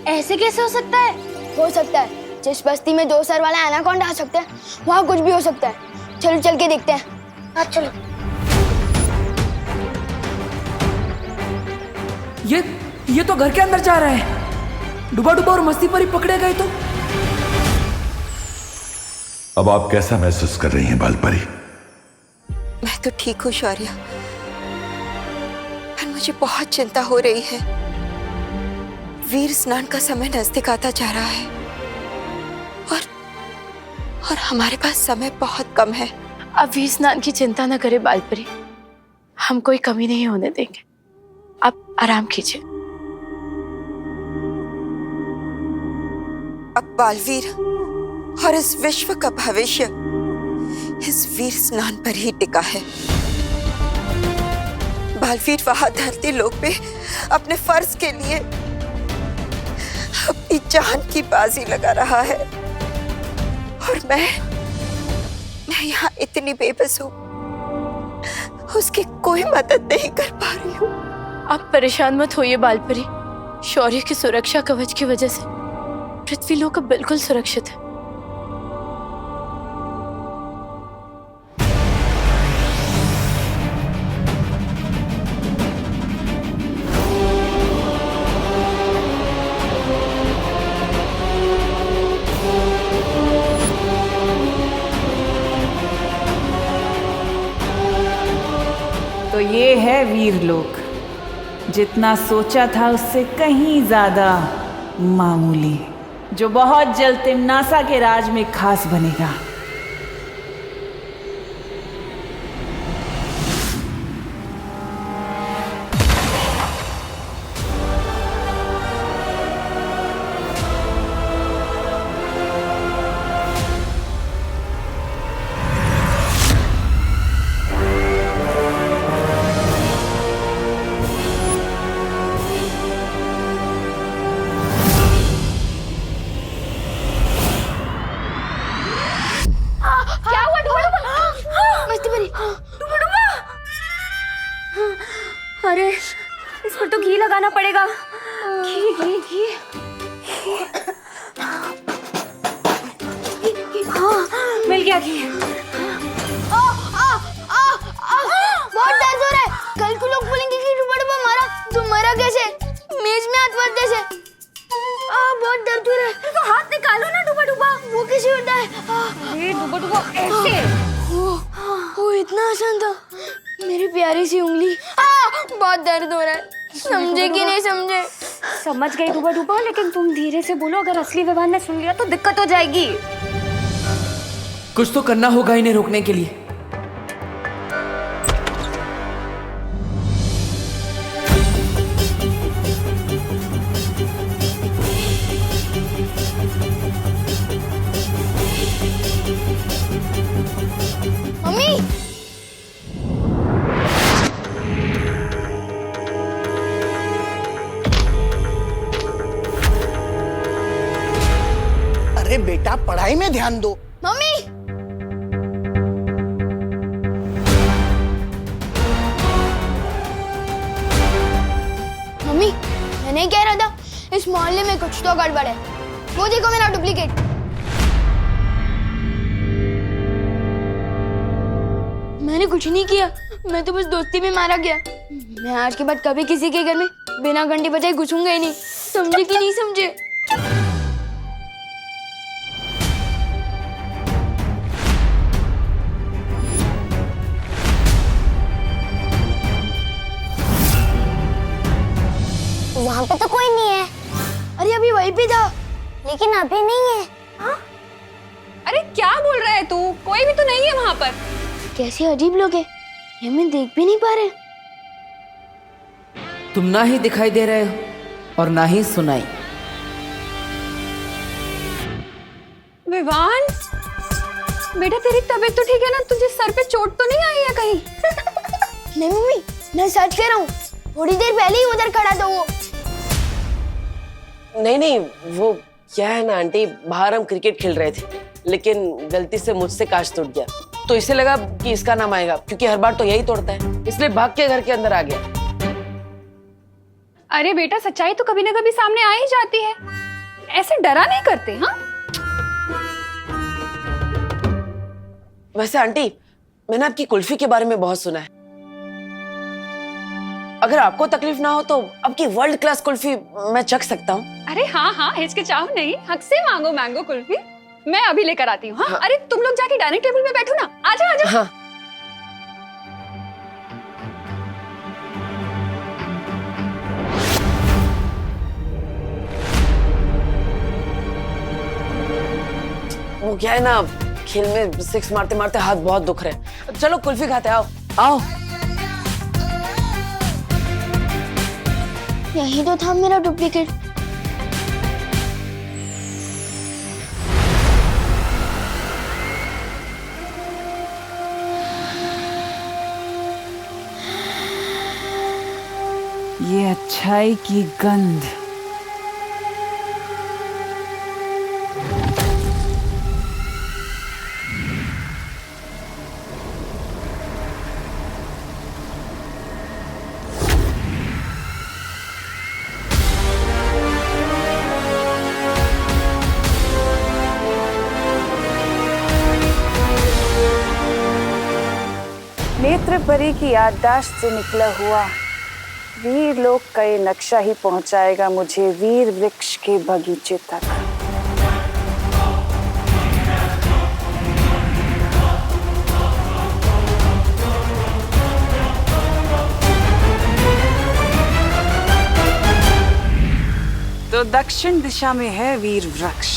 ऐसे कैसे हो सकता है? हो सकता है। जिस बस्ती में 2 सर वाला एनाकोंडा आ सकता है, वहाँ कुछ भी हो सकता है। चलो चल के देखते हैं। हाँ चलो। ये तो घर के अंदर जा रहा है। डूबा डूबा और मस्ती परी पकड़े गए तो? अब आप कैसा महसूस कर रही हैं बालपरी? मैं तो ठीक हूँ शौर्य, पर मुझे बहुत चिंता हो रही है। वीर स्नान का समय नजदीक आता जा रहा है और हमारे पास समय बहुत कम है। अब वीर स्नान की चिंता न करे बालपरी, हम कोई कमी नहीं होने देंगे। आप आराम कीजिए। अब बालवीर और इस विश्व का भविष्य इस वीर स्नान पर ही टिका है। बालवीर वहां धरती लोक पे अपने फर्ज के लिए अपनी जान की बाजी लगा रहा है और मैं यहाँ इतनी बेबस हूँ, उसकी कोई मदद नहीं कर पा रही हूँ। आप परेशान मत होइए बालपरी। शौर्य की सुरक्षा कवच की वजह से पृथ्वी लोक अब बिल्कुल सुरक्षित है। ये है वीरलोक। जितना सोचा था उससे कहीं ज्यादा मामूली, जो बहुत जल्द तिमनासा के राज में खास बनेगा। अरे इस पर तो घी लगाना पड़ेगा। घी घी घी। हाँ, मिल गया घी। बहुत दर्द हो रहा है। कल को लोग बोलेंगे कि डुबा मारा, तो मरा कैसे? मेज में हाथ फंस जैसे। बहुत दर्द हो रहा है। तो हाथ निकालो ना डुबा। वो कैसे होता है? ये डुबा ऐसे। वो इतना आसान था। मेरी प्यारी सी उंगली। बहुत दर्द हो रहा है। समझे कि नहीं समझे? समझ गई डुबा, लेकिन तुम धीरे से बोलो, अगर असली विवान ने सुन लिया तो दिक्कत हो जाएगी। कुछ तो करना होगा इन्हें रोकने के लिए। मम्मी, अरे बेटा, पढ़ाई में ध्यान दो। मम्मी, मम्मी, मैं नहीं कह रहा था इस मोहल्ले में कुछ तो गड़बड़ है। वो देखो मेरा डुप्लीकेट। मैंने कुछ नहीं किया, मैं तो बस दोस्ती में मारा गया। मैं आज के बाद कभी किसी के घर में बिना घंटी बजाए घुसूंगा ही नहीं। समझे कि नहीं समझे? वहाँ पे तो कोई नहीं है। अरे अभी वहीं पे था। लेकिन अभी नहीं है। हाँ? अरे क्या बोल रहा है तू? कोई भी तो नहीं है वहाँ पर। कैसे अजीब लोग हैं, ये मैं देख भी नहीं पा रहे। तुम ना ही दिखाई दे रहे हो और ना ही सुनाई। विवान, बेटा तेरी तबीयत तो ठीक है ना? तुझे सर पे चोट तो नहीं आई है कहीं? नहीं मम्मी, मैं सच कह रहा हूँ। थोड़ी देर पहले ही उधर खड़ा था वो। नहीं, वो क्या है ना आंटी, बाहर हम क्रिकेट खेल रहे थे, लेकिन गलती से मुझसे कांच टूट गया, तो इसे लगा कि इसका नाम आएगा, क्योंकि हर बार तो यही तोड़ता है, इसलिए भाग के घर के अंदर आ गया। अरे बेटा, सच्चाई तो कभी ना कभी सामने आ ही जाती है। ऐसे डरा नहीं करते। हाँ, वैसे आंटी, मैंने आपकी कुल्फी के बारे में बहुत सुना है। अगर आपको तकलीफ ना हो तो आपकी वर्ल्ड क्लास कुल्फी मैं चख सकता हूँ। अरे हाँ, हिचकिचाओ नहीं, हक से मांगो मैंगो कुल्फी। मैं अभी लेकर आती हूँ। हाँ? अरे तुम लोग जाके डाइनिंग टेबल पे बैठो ना। आजा। हाँ। वो क्या है ना, खेल में सिक्स मारते मारते हाथ बहुत दुख रहे। चलो कुल्फी खाते, आओ। यही तो था मेरा डुप्लीकेट। ये अच्छाई की गंध। नेत्र परी की याददाश्त से निकला हुआ वीर लोक का ये नक्शा ही पहुंचाएगा मुझे वीर वृक्ष के बगीचे तक। तो दक्षिण दिशा में है वीर वृक्ष।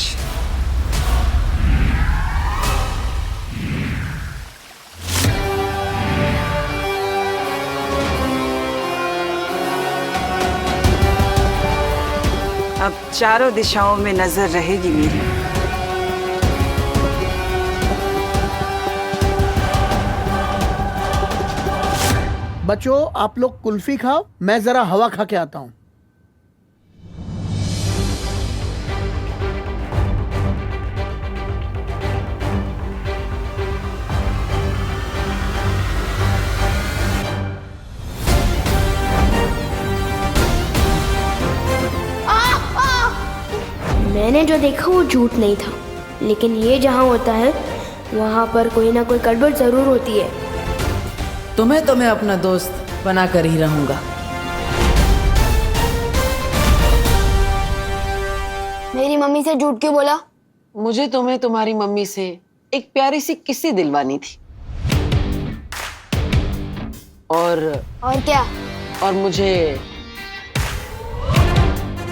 अब चारों दिशाओं में नजर रहेगी मेरी। बच्चों, आप लोग कुल्फी खाओ, मैं जरा हवा खा के आता हूँ। मैंने जो देखा वो झूठ नहीं था, लेकिन ये जहाँ होता है वहाँ पर कोई ना कोई गड़बड़ जरूर होती है। तुम्हें तो मैं अपना दोस्त बना कर ही रहूंगा। मेरी मम्मी से झूठ क्यों बोला? मुझे तुम्हें तुम्हारी मम्मी से एक प्यारी सी किस्सी दिलवानी थी। और क्या? और मुझे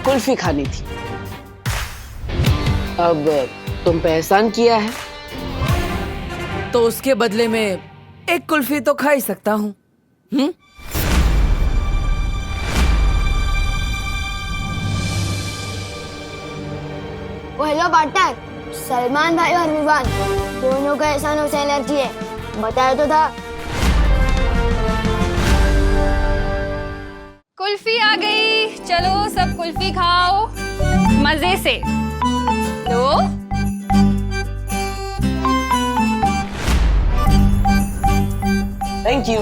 कुल्फी खानी थी। अब तुम पे एहसान किया है तो उसके बदले में एक कुल्फी तो खा ही सकता हूँ। हेलो पार्टनर, सलमान भाई और विवान दोनों का एहसानों से एलर्जी है, बताया तो था। कुल्फी आ गई, चलो सब कुल्फी खाओ मजे से। लो थैंक यू।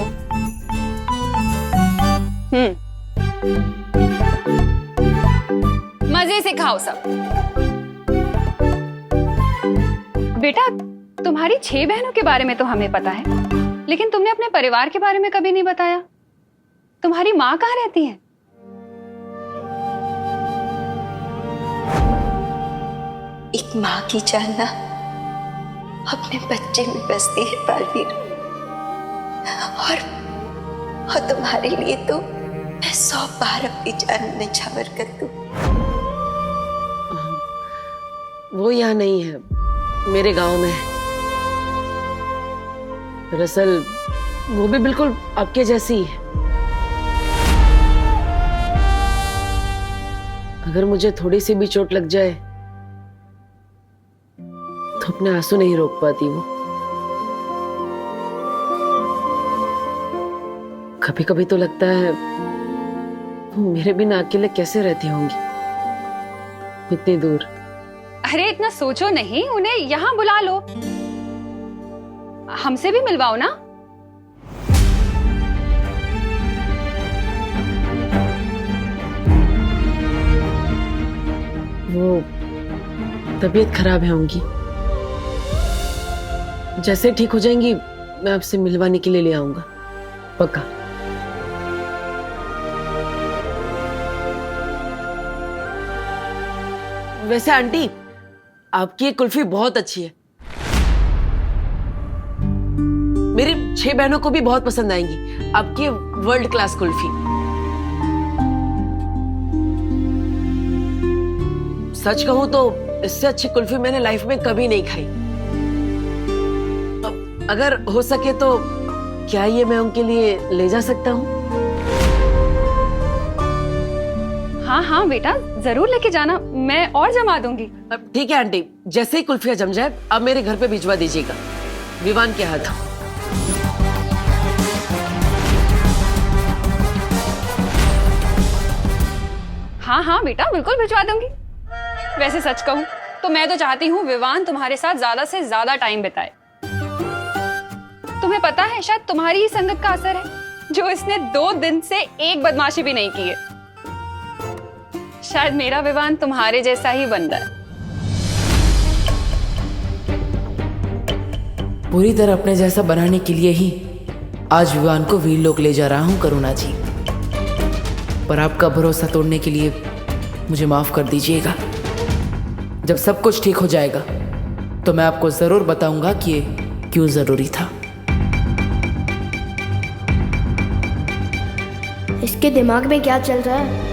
मजे से खाओ सब। बेटा, तुम्हारी 6 बहनों के बारे में तो हमें पता है, लेकिन तुमने अपने परिवार के बारे में कभी नहीं बताया। तुम्हारी माँ कहाँ रहती है? एक माँ की जान ना अपने बच्चे में बसती है बालवीर, और तुम्हारे लिए तो मैं 100 बार अपनी जान निछावर कर दूं। वो यहाँ नहीं है, मेरे गांव में है। दरअसल वो भी बिल्कुल आपके जैसी ही है। अगर मुझे थोड़ी सी भी चोट लग जाए तो अपने आंसू नहीं रोक पाती वो। कभी कभी तो लगता है वो मेरे बिना अकेले कैसे रहती होंगी इतनी दूर। अरे इतना सोचो नहीं, उन्हें यहाँ बुला लो, हमसे भी मिलवाओ ना। वो तबीयत खराब है उनकी, जैसे ठीक हो जाएंगी मैं आपसे मिलवाने के लिए ले आऊंगा, पक्का। वैसे आंटी, आपकी ये कुल्फी बहुत अच्छी है, मेरी 6 बहनों को भी बहुत पसंद आएंगी आपकी वर्ल्ड क्लास कुल्फी। सच कहूं तो इससे अच्छी कुल्फी मैंने लाइफ में कभी नहीं खाई। अगर हो सके तो क्या ये मैं उनके लिए ले जा सकता हूँ? हाँ हाँ बेटा, जरूर लेके जाना, मैं और जमा दूंगी। ठीक है आंटी, जैसे ही कुल्फियां जम जाए अब मेरे घर पे भिजवा दीजिएगा, विवान के हाथ। हाँ हाँ बेटा, बिल्कुल भिजवा दूंगी। वैसे सच कहूं तो मैं तो चाहती हूँ विवान तुम्हारे साथ ज्यादा से ज्यादा टाइम बिताए। तुम्हें पता है, शायद तुम्हारी ही संगत का असर है जो इसने 2 दिन से एक बदमाशी भी नहीं की है। शायद मेरा विवान तुम्हारे जैसा ही बन रहा है। पूरी तरह अपने जैसा बनाने के लिए ही आज विवान को वीरलोक ले जा रहा हूँ करुणा जी, पर आपका भरोसा तोड़ने के लिए मुझे माफ कर दीजिएगा। जब सब कुछ ठीक हो जाएगा तो मैं आपको जरूर बताऊंगा कि ये क्यों जरूरी था। इसके दिमाग में क्या चल रहा है?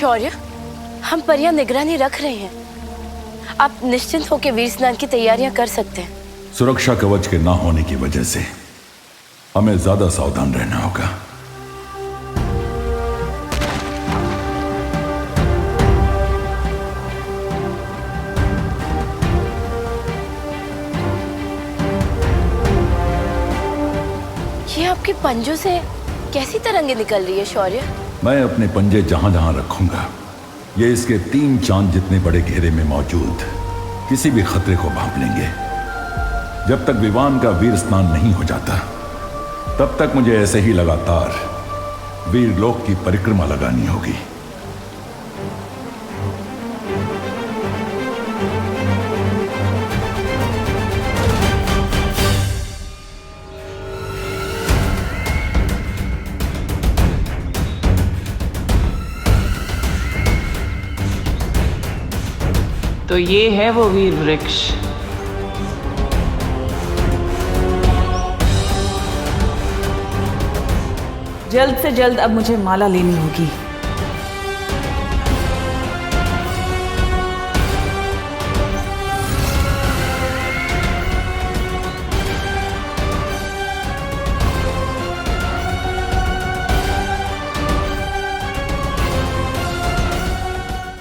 शौर्य, हम परियां निगरानी रख रहे हैं। आप निश्चिंत होकर वीर स्नान की तैयारियां कर सकते हैं। सुरक्षा कवच के ना होने की वजह से हमें ज्यादा सावधान रहना होगा। ये आपके पंजों से कैसी तरंगे निकल रही है शौर्य? मैं अपने पंजे जहां जहां रखूंगा, ये इसके 3 चांद जितने बड़े घेरे में मौजूद किसी भी खतरे को भांप लेंगे। जब तक विवान का वीर स्नान नहीं हो जाता, तब तक मुझे ऐसे ही लगातार वीर लोक की परिक्रमा लगानी होगी। तो ये है वो वीर वृक्ष। जल्द से जल्द अब मुझे माला लेनी होगी।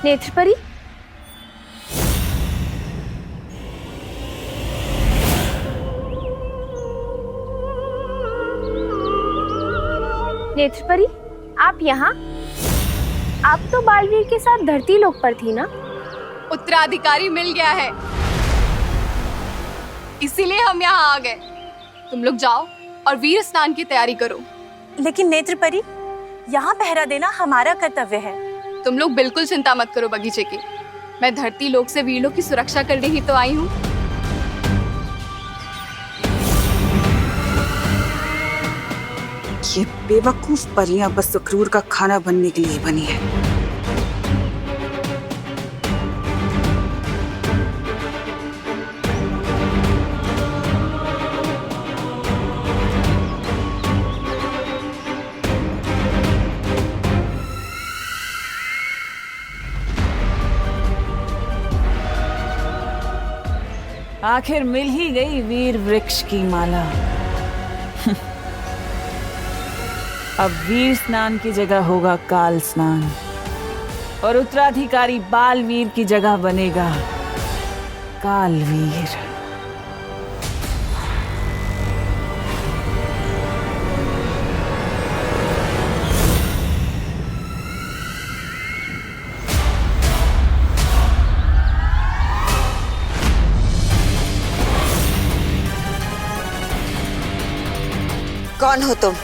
नेत्रपरी, नेत्रपरी, आप यहाँ? आप तो बालवीर के साथ धरती लोक पर थी ना? उत्तराधिकारी मिल गया है, इसीलिए हम यहाँ आ गए। तुम लोग जाओ और वीर स्नान की तैयारी करो। लेकिन नेत्रपरी, यहाँ पहरा देना हमारा कर्तव्य है। तुम लोग बिल्कुल चिंता मत करो बगीचे की। मैं धरती लोक से वीर लोक की सुरक्षा करने ही तो आई हूँ। ये बेवकूफ परियां बस सुक्रूर का खाना बनने के लिए बनी है। आखिर मिल ही गई वीर वृक्ष की माला। अब वीर स्नान की जगह होगा काल स्नान और उत्तराधिकारी बालवीर की जगह बनेगा कालवीर। कौन हो तुम?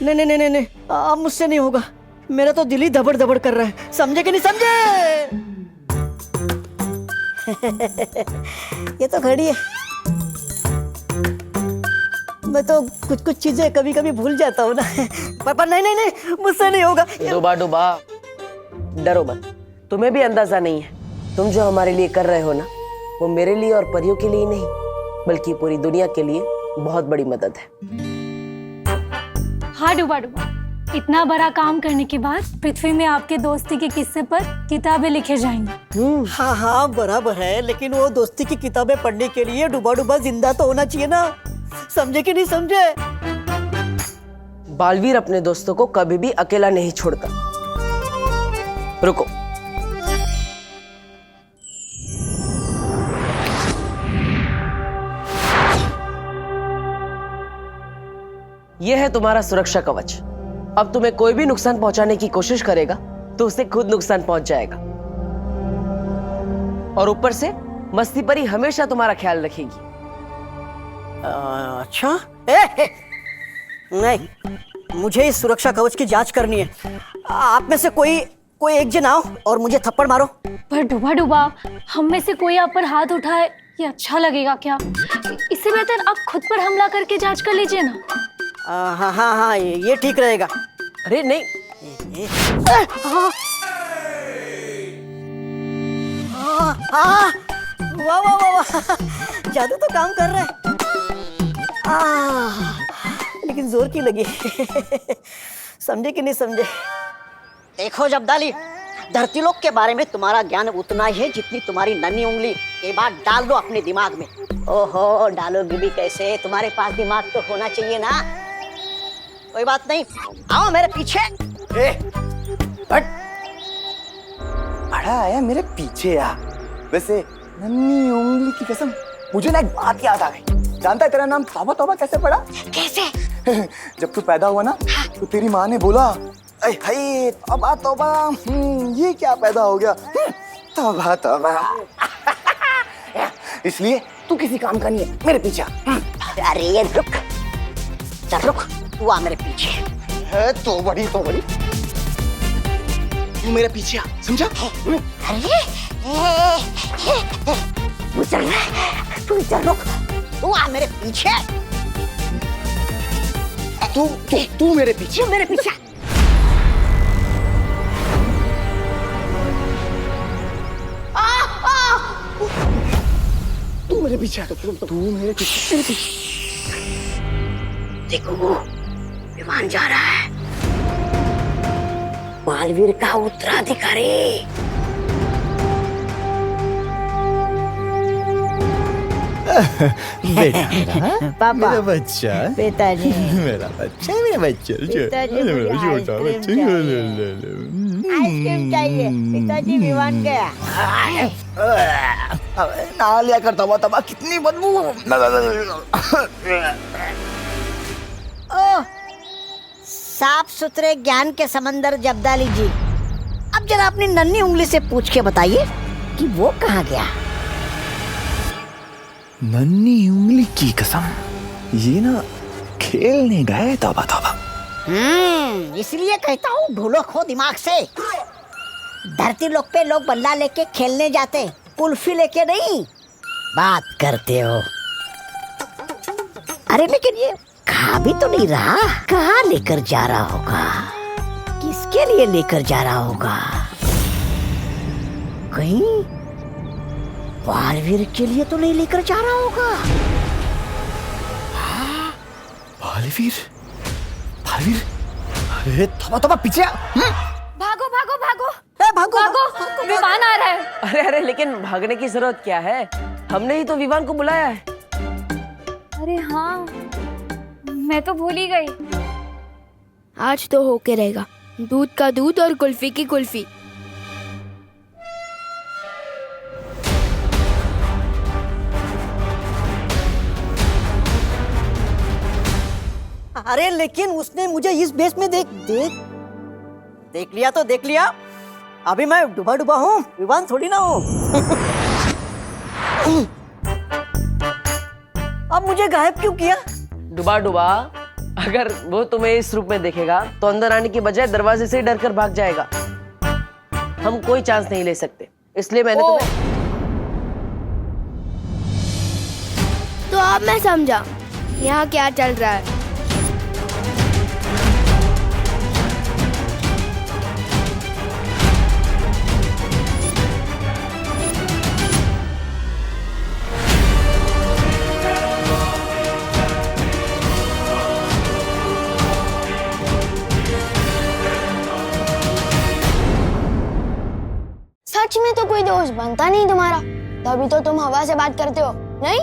नहीं नहीं नहीं नहीं, अब मुझसे नहीं होगा। मेरा तो दिल ही धबड़ धबड़ कर रहा है। समझे कि नहीं समझे? ये तो घड़ी है। मैं तो कुछ कुछ चीजें कभी कभी भूल जाता हूँ ना। पर नहीं नहीं नहीं, मुझसे नहीं होगा। डुबा डुबा, डरो मत। तुम्हें भी अंदाजा नहीं है, तुम जो हमारे लिए कर रहे हो ना, वो मेरे लिए और परियों के लिए नहीं, बल्कि पूरी दुनिया के लिए बहुत बड़ी मदद है। हाँ डुबा डुबा, इतना बड़ा काम करने के बाद पृथ्वी में आपके दोस्ती के किस्से पर किताबें लिखे जाएंगी। हाँ हाँ बराबर है, लेकिन वो दोस्ती की किताबें पढ़ने के लिए डुबा डुबा जिंदा तो होना चाहिए ना। समझे कि नहीं समझे? बालवीर अपने दोस्तों को कभी भी अकेला नहीं छोड़ता। रुको, यह है तुम्हारा सुरक्षा कवच। अब तुम्हें कोई भी नुकसान पहुंचाने की कोशिश करेगा तो उसे खुद नुकसान पहुंच जाएगा। और ऊपर से मस्ती परी हमेशा तुम्हारा ख्याल रखेगी। अच्छा, नहीं, मुझे इस सुरक्षा कवच की जांच करनी है। आप में से कोई एक जन आओ और मुझे थप्पड़ मारो। पर डुबा डुबा, हम में से कोई आप पर हाथ उठाए, ये अच्छा लगेगा क्या? इससे बेहतर आप खुद पर हमला करके जांच कर लीजिए ना। हाँ हाँ हाँ, ये ठीक रहेगा। अरे नहीं, वाह वाह वाह वाह, जादू तो काम कर रहा है। लेकिन जोर की लगी। समझे कि नहीं समझे? देखो जब्दाली, धरती लोक के बारे में तुम्हारा ज्ञान उतना ही है जितनी तुम्हारी नन्ही उंगली। ये बात डाल दो अपने दिमाग में। ओहो, डालोगी भी कैसे? तुम्हारे पास दिमाग तो होना चाहिए ना। कोई बात नहीं, आओ मेरे पीछे। बड़ा आया मेरे पीछे आ। वैसे नन्ही उंगली की कसम, मुझे ना एक बात याद आ गई। जानता है तेरा नाम तौबा तौबा कैसे पड़ा? कैसे? जब तू पैदा हुआ ना तो तेरी माँ ने बोला, अरे भाई तौबा तौबा, ये क्या पैदा हो गया? तौबा तौबा। इसलिए तू किसी काम का नहीं है, मेरे पीछे आ। अरे रुक, चल रुक, तू आ मेरे पीछे। है तो बड़ी तू मेरे पीछे आ, समझा? अरे तू चल रुक, तू आ मेरे पीछे। तू मेरे पीछे। तू मेरे पीछे। तू मेरे पीछे। देखो, विमान जा रहा है, बालवीर का उत्तराधिकारी। बेटा पापा, मेरा बच्चा, पिताजी, मेरा बच्चा, मेरा बच्चा, पिताजी, मुझे आइसक्रीम चाहिए। पिताजी विमान गया। ना लिया कर तौबा तौबा, कितनी बदबू। ओह, साफ सुथरे ज्ञान के समंदर जब्दाली जी, अब जरा अपनी नन्ही उंगली से पूछ के बताइए कि वो कहाँ गया। नन्ही उंगली की कसम, ये ना खेलने गए तौबा तौबा। इसलिए कहता हूँ ढूलो खो दिमाग से। धरती लोक पे लोग बल्ला लेके खेलने जाते, कुल्फी लेके नहीं। बात करते हो। अरे लेकिन ये खा भी तो नहीं रहा, कहाँ लेकर जा रहा होगा? किसके लिए लेकर जा रहा होगा? कहीं बालवीर के लिए तो नहीं लेकर जा रहा होगा? बालवीर, बालवीर, अरे तौबा तौबा पीछे आ। भागो भागो भागो, भागो भागो, विमान आ रहा है। अरे लेकिन भागने की जरूरत क्या है? हमने ही तो विमान को बुलाया है। अरे हाँ, मैं तो भूल ही गई। आज तो होके रहेगा, दूध का दूध और कुल्फी की कुल्फी। अरे लेकिन उसने मुझे इस बेस में देख लिया तो देख लिया। अभी मैं डूबा डूबा हूँ, विमान थोड़ी ना हूँ। अब मुझे गायब क्यों किया? डुबा डुबा, अगर वो तुम्हें इस रूप में देखेगा तो अंदर आने की बजाय दरवाजे से ही डर कर भाग जाएगा। हम कोई चांस नहीं ले सकते, इसलिए मैंने तुम्हें। तो अब मैं समझा यहाँ क्या चल रहा है। सच में तो कोई दोस्त बनता नहीं तुम्हारा, तभी तो तुम हवा से बात करते हो, नहीं?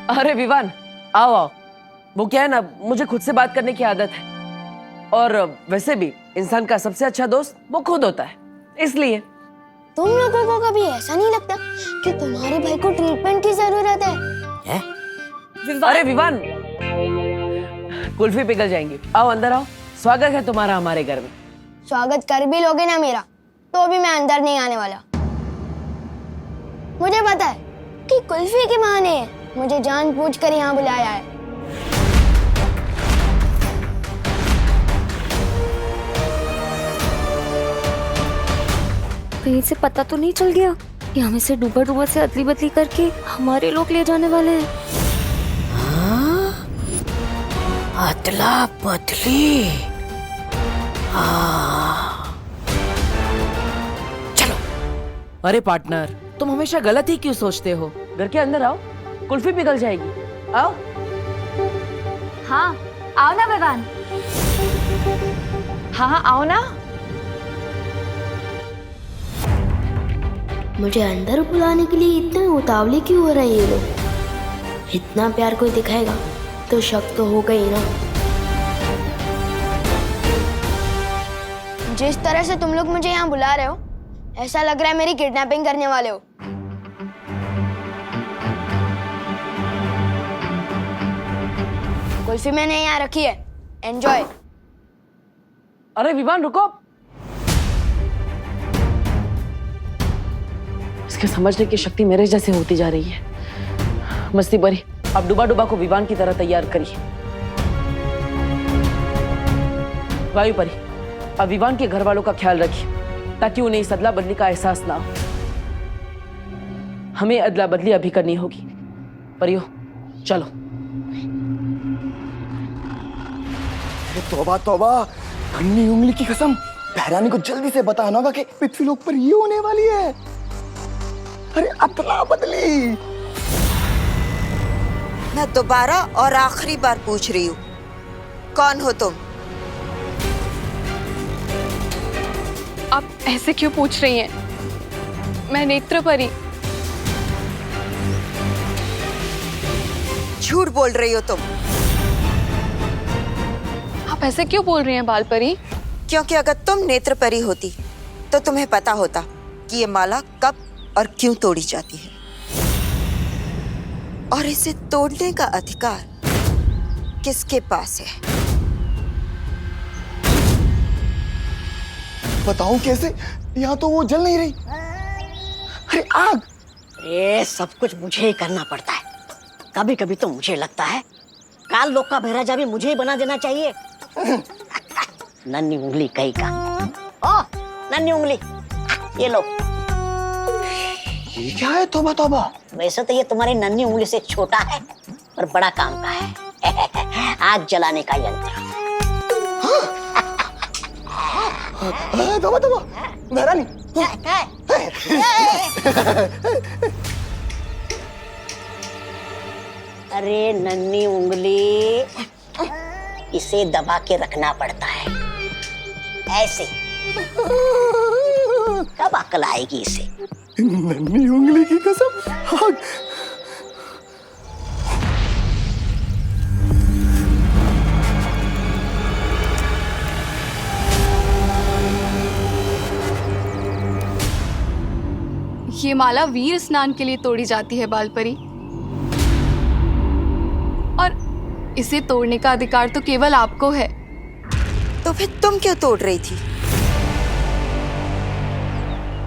अरे विवान, आओ आओ। वो क्या है ना, मुझे खुद से बात करने की आदत है, और वैसे भी इंसान का सबसे अच्छा दोस्त वो खुद होता है, इसलिए। तुम लोगों को कभी ऐसा नहीं लगता कि तुम्हारे भाई को ट्रीटमेंट की जरूरत है? अरे विवान, कुल्फी पिघल जाएंगी, आओ अंदर आओ। स्वागत है तुम्हारा हमारे घर में। स्वागत कर भी लोगे ना मेरा, तो भी मैं अंदर नहीं आने वाला। मुझे पता है कि कुल्फी के माँ ने मुझे जानबूझकर यहाँ बुलाया है। कहीं से पता तो नहीं चल गया कि हमें से डूबा डूबा से अदली बदली करके हमारे लोग ले जाने वाले हैं। अदला बदली। चलो अरे पार्टनर, तुम हमेशा गलत ही क्यों सोचते हो? घर के अंदर आओ, कुल्फी पिघल जाएगी। आओ। हाँ आओ ना विवान। हाँ आओ ना। मुझे अंदर बुलाने के लिए इतने उतावले क्यों हो रहे हैं ये लोग? इतना प्यार कोई दिखाएगा तो शक तो होगा ही ना। जिस तरह से तुम लोग मुझे यहाँ बुला रहे हो, ऐसा लग रहा है मेरी किडनैपिंग करने वाले हो। कुल्फी मैंने यहाँ रखी है, एंजॉय। अरे विवान रुको, इसके समझने की शक्ति मेरे जैसे होती जा रही है। मस्ती परी, अब डुबा डुबा को विवान की तरह तैयार करिए। वायु परी, अब विवान के घर वालों का ख्याल रखिए ताकि उन्हें इस अदला बदली का एहसास ना हो। हमें अदला बदली अभी करनी होगी। परियो चलो। तौबा तौबा, नन्ही उंगली की कसम, बहरानी को जल्दी से बताना होगा कि पृथ्वी लोक पर ये होने वाली है। अरे अदला बदली। मैं दोबारा और आखिरी बार पूछ रही हूँ, कौन हो तुम? आप ऐसे क्यों पूछ रही हैं? मैं नेत्र परी। झूठ बोल रही हो तुम। आप ऐसे क्यों बोल रही हैं बाल परी? क्योंकि अगर तुम नेत्र परी होती तो तुम्हें पता होता कि ये माला कब और क्यों तोड़ी जाती है, और इसे तोड़ने का अधिकार किसके पास है। बताऊं कैसे? यहाँ तो वो जल नहीं रही। अरे आग! अरे सब कुछ मुझे ही करना पड़ता है। कभी कभी तो मुझे लगता है काल लोक का बहराजा भी मुझे ही बना देना चाहिए। नन्ही उंगली कहीं का। ओ नन्ही उंगली, ये लो। ये क्या है? तौबा तौबा। वैसे तो ये तुम्हारी नन्ही उंगली से छोटा है पर बड़ा काम का है। आग जलाने का यंत्र। तौबा तौबा, बहरानी। अरे नन्ही उंगली, इसे दबा के रखना पड़ता है ऐसे। कब अकल आएगी इसे? नन्ही उंगली की कसम। आग! ये माला वीर स्नान के लिए तोड़ी जाती है बाल परी, और इसे तोड़ने का अधिकार तो केवल आपको है। तो फिर तुम क्यों तोड़ रही थी?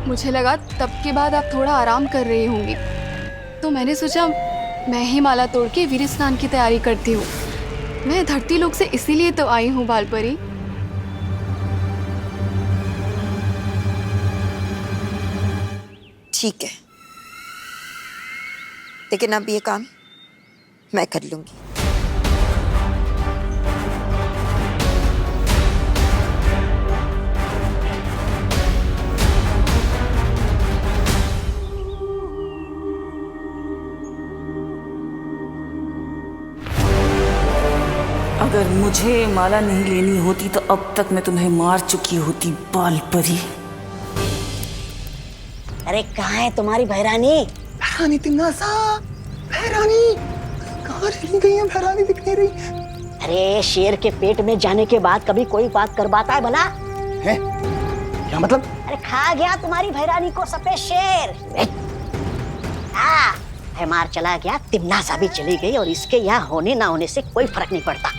मुझे लगा तब के बाद आप थोड़ा आराम कर रही होंगी, तो मैंने सोचा मैं ही माला तोड़ के वीर स्नान की तैयारी करती हूँ। मैं धरती लोक से इसीलिए तो आई हूँ बाल परी। ठीक है, लेकिन अब ये काम मैं कर लूंगी। अगर मुझे माला नहीं लेनी होती तो अब तक मैं तुम्हें मार चुकी होती बाल परी। अरे कहाँ है तुम्हारी बहरानी? बहरानी तिन्नासा, बहरानी कहाँ चली गई है? बहरानी दिख नहीं रही। अरे शेर के पेट में जाने के बाद कभी कोई बात कर पाता है भला? है? क्या मतलब? अरे खा गया तुम्हारी बहरानी को सफेद शेर। मार चला गया, तिम्नासा भी चली गई, और इसके यहाँ होने ना होने से कोई फर्क नहीं पड़ता।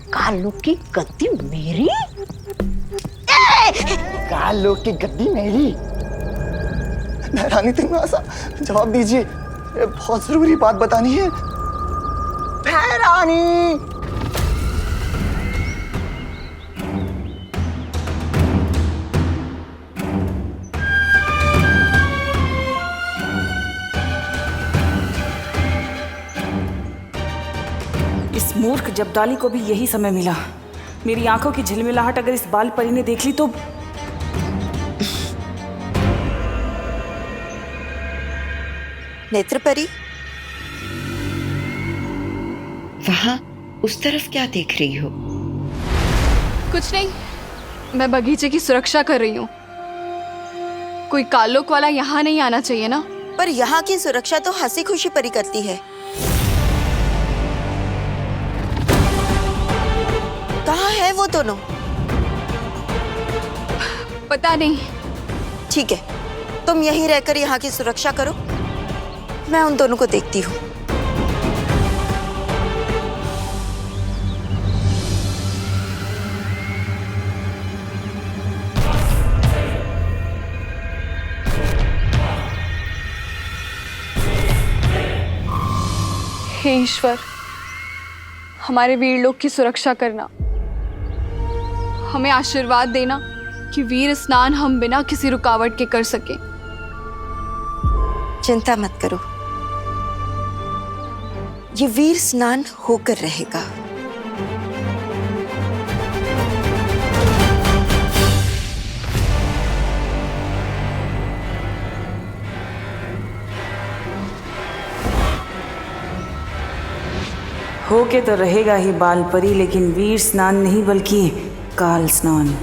काल लोक की गद्दी मेरी? काल लोक की गद्दी मेरी? बहरानी तिम्नासा, जवाब दीजिए, बहुत जरूरी बात बतानी है। बहरानी! इस मूर्ख जब्दाली को भी यही समय मिला। मेरी आंखों की झिलमिलाहट अगर इस बाल परी ने देख ली तो नेत्रपरी, वहां उस तरफ क्या देख रही हो? कुछ नहीं, मैं बगीचे की सुरक्षा कर रही हूँ। कोई कालोक वाला यहाँ नहीं आना चाहिए ना। पर यहाँ की सुरक्षा तो हंसी खुशी परी करती है। कहाँ है वो दोनों? पता नहीं। ठीक है, तुम यहीं रहकर यहाँ की सुरक्षा करो, मैं उन दोनों को देखती हूँ। हे ईश्वर, हमारे वीर लोग की सुरक्षा करना, हमें आशीर्वाद देना कि वीर स्नान हम बिना किसी रुकावट के कर सकें। चिंता मत करो, ये वीर स्नान होकर रहेगा। होके तो रहेगा ही बाल परी, लेकिन वीर स्नान नहीं बल्कि काल स्नान।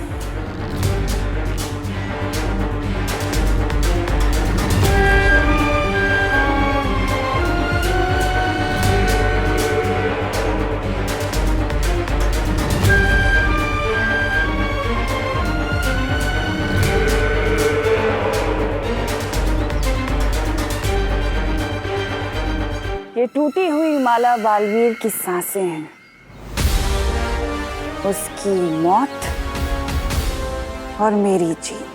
ये टूटी हुई माला बालवीर की सांसें हैं, उसकी मौत और मेरी जीत।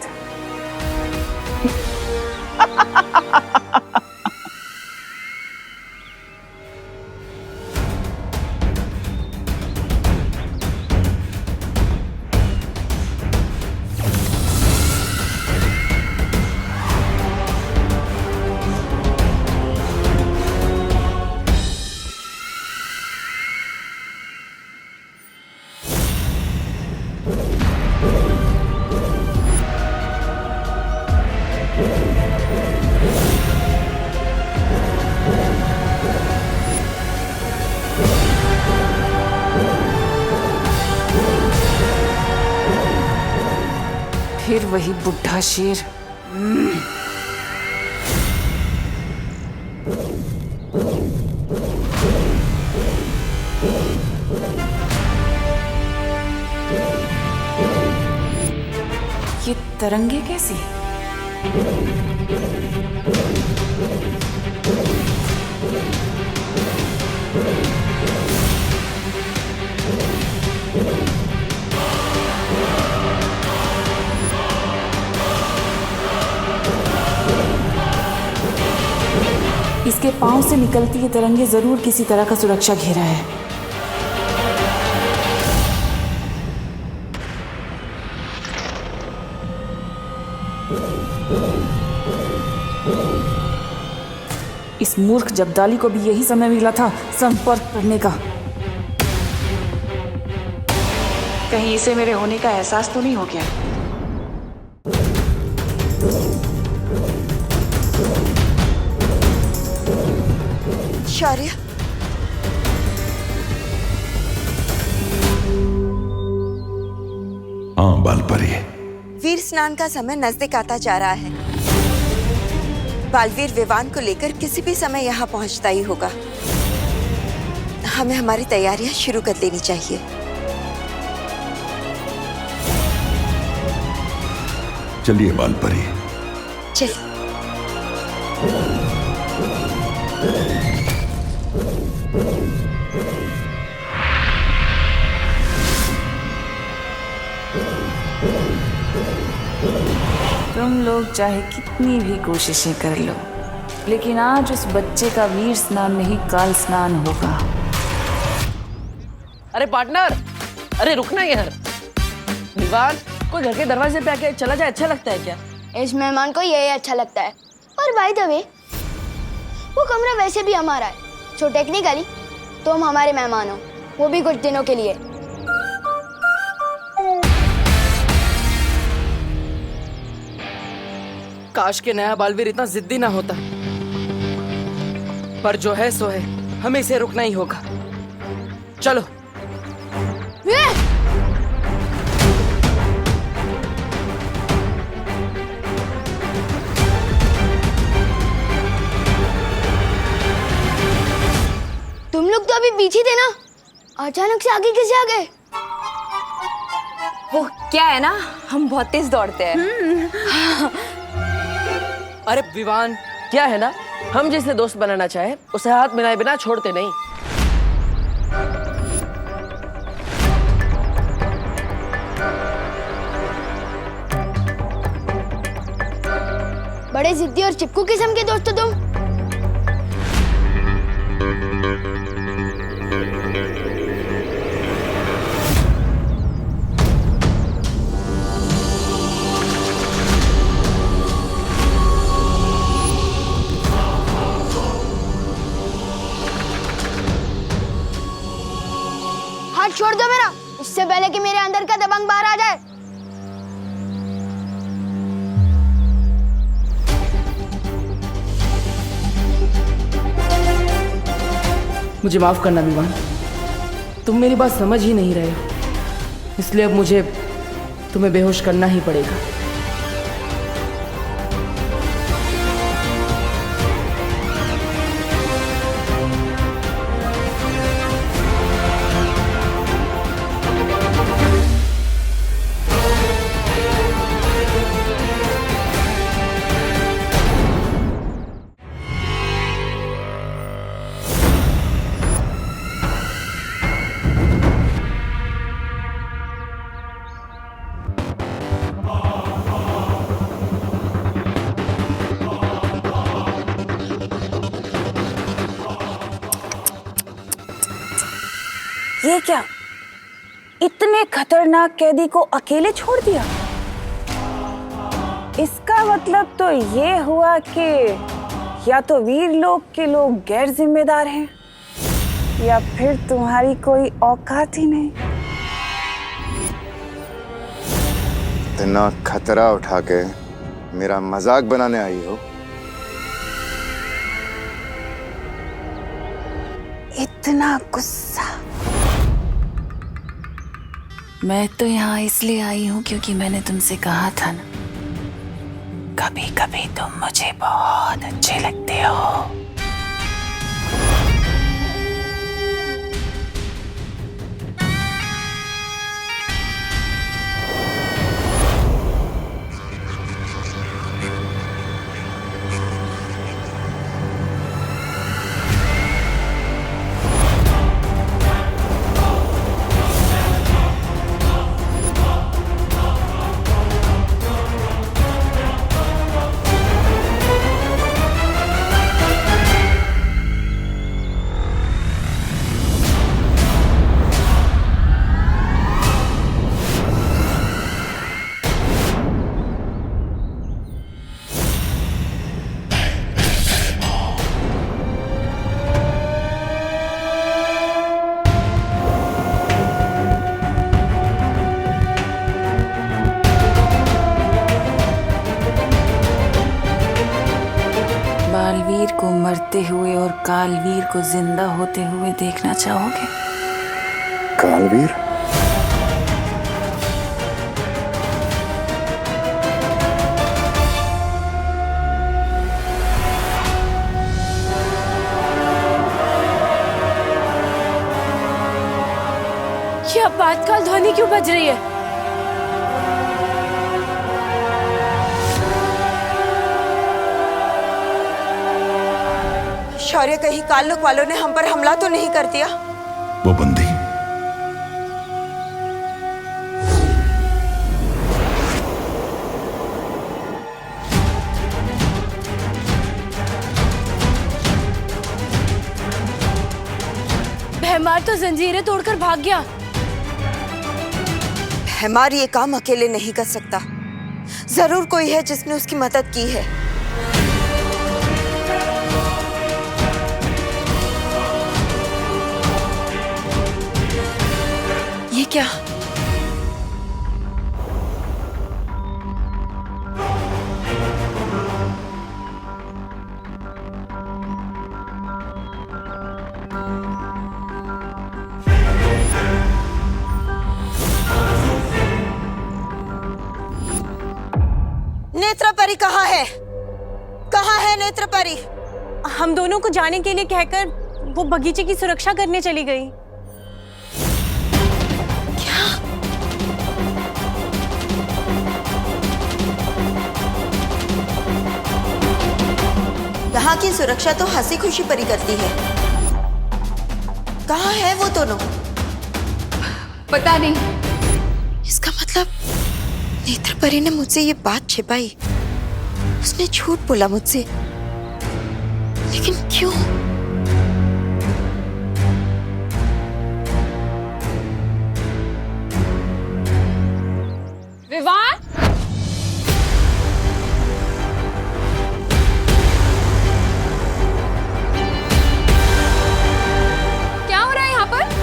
फिर वही बुढ़ा शेर। ये तरंगे कैसी? इसके पांव से निकलती ये तरंगे जरूर किसी तरह का सुरक्षा घेरा है। इस मूर्ख जब्दाली को भी यही समय मिला था संपर्क करने का। कहीं इसे मेरे होने का एहसास तो नहीं हो गया? शौर्य, हाँ बालपरी। वीर स्नान का समय नजदीक आता जा रहा है। बालवीर विवान को लेकर किसी भी समय यहाँ पहुंचता ही होगा। हमें हमारी तैयारियां शुरू कर देनी चाहिए। चलिए बालपरी। चलिए। तुम लोग चाहे कितनी भी कोशिशें कर लो, लेकिन आज उस बच्चे का वीर स्नान नहीं काल स्नान होगा। अरे पार्टनर, अरे रुकना यार। विवान, कोई घर के दरवाजे पे आके चला जाए अच्छा लगता है क्या? इस मेहमान को यही अच्छा लगता है। और बाय द वे, वो कमरा वैसे भी हमारा है, सो टेक्निकली तुम हमारे मेहमान हो, वो भी कुछ दिनों के लिए। काश के नया बालवीर इतना जिद्दी ना होता। पर जो है सो है, हमें इसे रुकना ही होगा। चलो। तुम लोग तो अभी पीछे थे ना, अचानक से आगे कैसे आ गए? वो क्या है ना, हम बहुत तेज दौड़ते हैं। अरे विवान, क्या है ना, हम जिसे दोस्त बनाना चाहे उसे हाथ मिलाए बिना छोड़ते नहीं। बड़े जिद्दी और चिपकू किस्म के दोस्त हो तुम। हाथ छोड़ दो मेरा, इससे पहले कि मेरे अंदर का दबंग बाहर आ जाए। मुझे माफ करना विवान, तुम मेरी बात समझ ही नहीं रहे हो, इसलिए अब मुझे तुम्हें बेहोश करना ही पड़ेगा। ये क्या, इतने खतरनाक कैदी को अकेले छोड़ दिया? इसका मतलब तो ये हुआ कि या तो वीर लोग के लोग गैर जिम्मेदार हैं या फिर तुम्हारी कोई औकात ही नहीं। इतना खतरा उठा के मेरा मजाक बनाने आई हो? इतना गुस्सा? मैं तो यहाँ इसलिए आई हूँ क्योंकि मैंने तुमसे कहा था ना, कभी कभी तुम मुझे बहुत अच्छे लगते हो। बालवीर को मरते हुए और कालवीर को जिंदा होते हुए देखना चाहोगे? कालवीर? ये आपातकाल ध्वनि क्यों बज रही है? शौर्य, कहीं काल्लुक वालों ने हम पर हमला तो नहीं कर दिया? वो बंदी भैमार तो जंजीरें तोड़कर भाग गया। भैमार ये काम अकेले नहीं कर सकता, जरूर कोई है जिसने उसकी मदद की है। ये क्या? है? कहाँ है नेत्र परी? हम दोनों को जाने के लिए कहकर वो बगीचे की सुरक्षा करने चली गई। यहाँ की सुरक्षा तो हंसी खुशी परी करती है। कहाँ है वो दोनों? पता नहीं। इसका मतलब नेत्र परी ने मुझसे ये बात छिपाई। उसने झूठ बोला मुझसे, लेकिन क्यों? विवान, क्या हो रहा है यहाँ पर?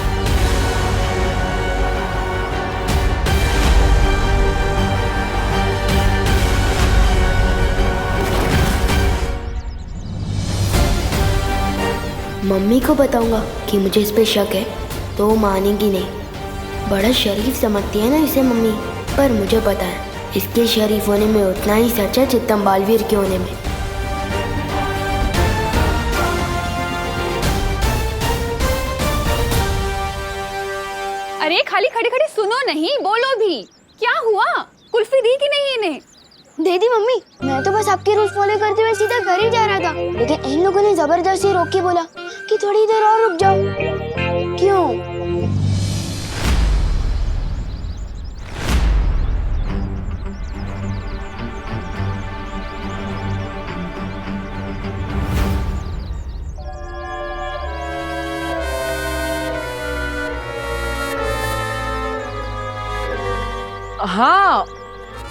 मम्मी को बताऊंगा कि मुझे इस पे शक है तो वो मानेगी नहीं। बड़ा शरीफ समझती है ना इसे मम्मी, पर मुझे पता है इसके शरीफ होने में उतना ही सच है जितना बालवीर के होने में। अरे खाली खड़े खड़े सुनो नहीं, बोलो भी। क्या हुआ? कुल्फी दी कि नहीं इन्हें? दे दी मम्मी। मैं तो बस आपके रूल्स फॉलो करते हुए सीधा घर ही जा रहा था, लेकिन इन लोगों ने जबरदस्ती रोक के बोला कि थोड़ी देर और रुक जाओ। क्यों? हाँ,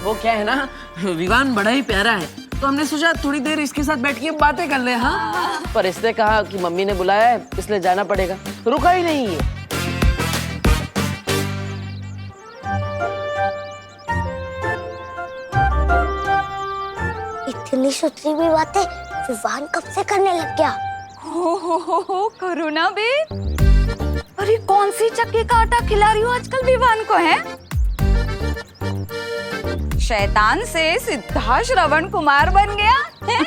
वो क्या है ना, विवान बड़ा ही प्यारा है, तो हमने सोचा थोड़ी देर इसके साथ बैठ के बातें कर ले। हाँ, पर इसने कहा कि मम्मी ने बुलाया है इसलिए जाना पड़ेगा, रुका ही नहीं है। इतनी सुथरी भी बातें विवान कब से करने लग गया? हो करो ना बे। अरे कौन सी चक्की का आटा खिला रही हो आजकल विवान को है? शैतान से सीधा श्रवण कुमार बन गया है?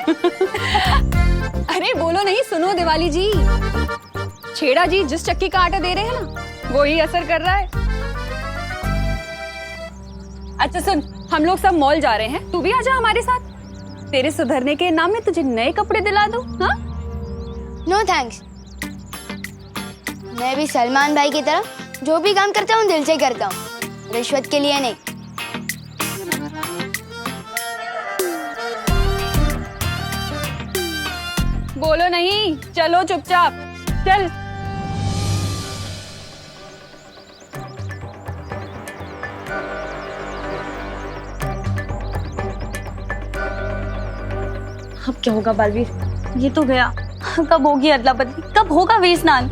अरे बोलो नहीं, सुनो दिवाली जी। छेड़ा जी जिस चक्की का आटा दे रहे हैं ना, वो ही असर कर रहा है। अच्छा सुन, हम लोग सब मॉल जा रहे हैं, तू भी आजा हमारे साथ। तेरे सुधरने के नाम में तुझे नए कपड़े दिला दूं। हाँ? No thanks. मैं भी सलमान भाई की तरह जो भी काम करता हूँ दिल से करता हूँ, रिश्वत के लिए नहीं। बोलो नहीं, चलो चुपचाप चल। अब क्या होगा बालवीर? ये तो गया। कब होगी अदला बदली? कब होगा वीर स्नान?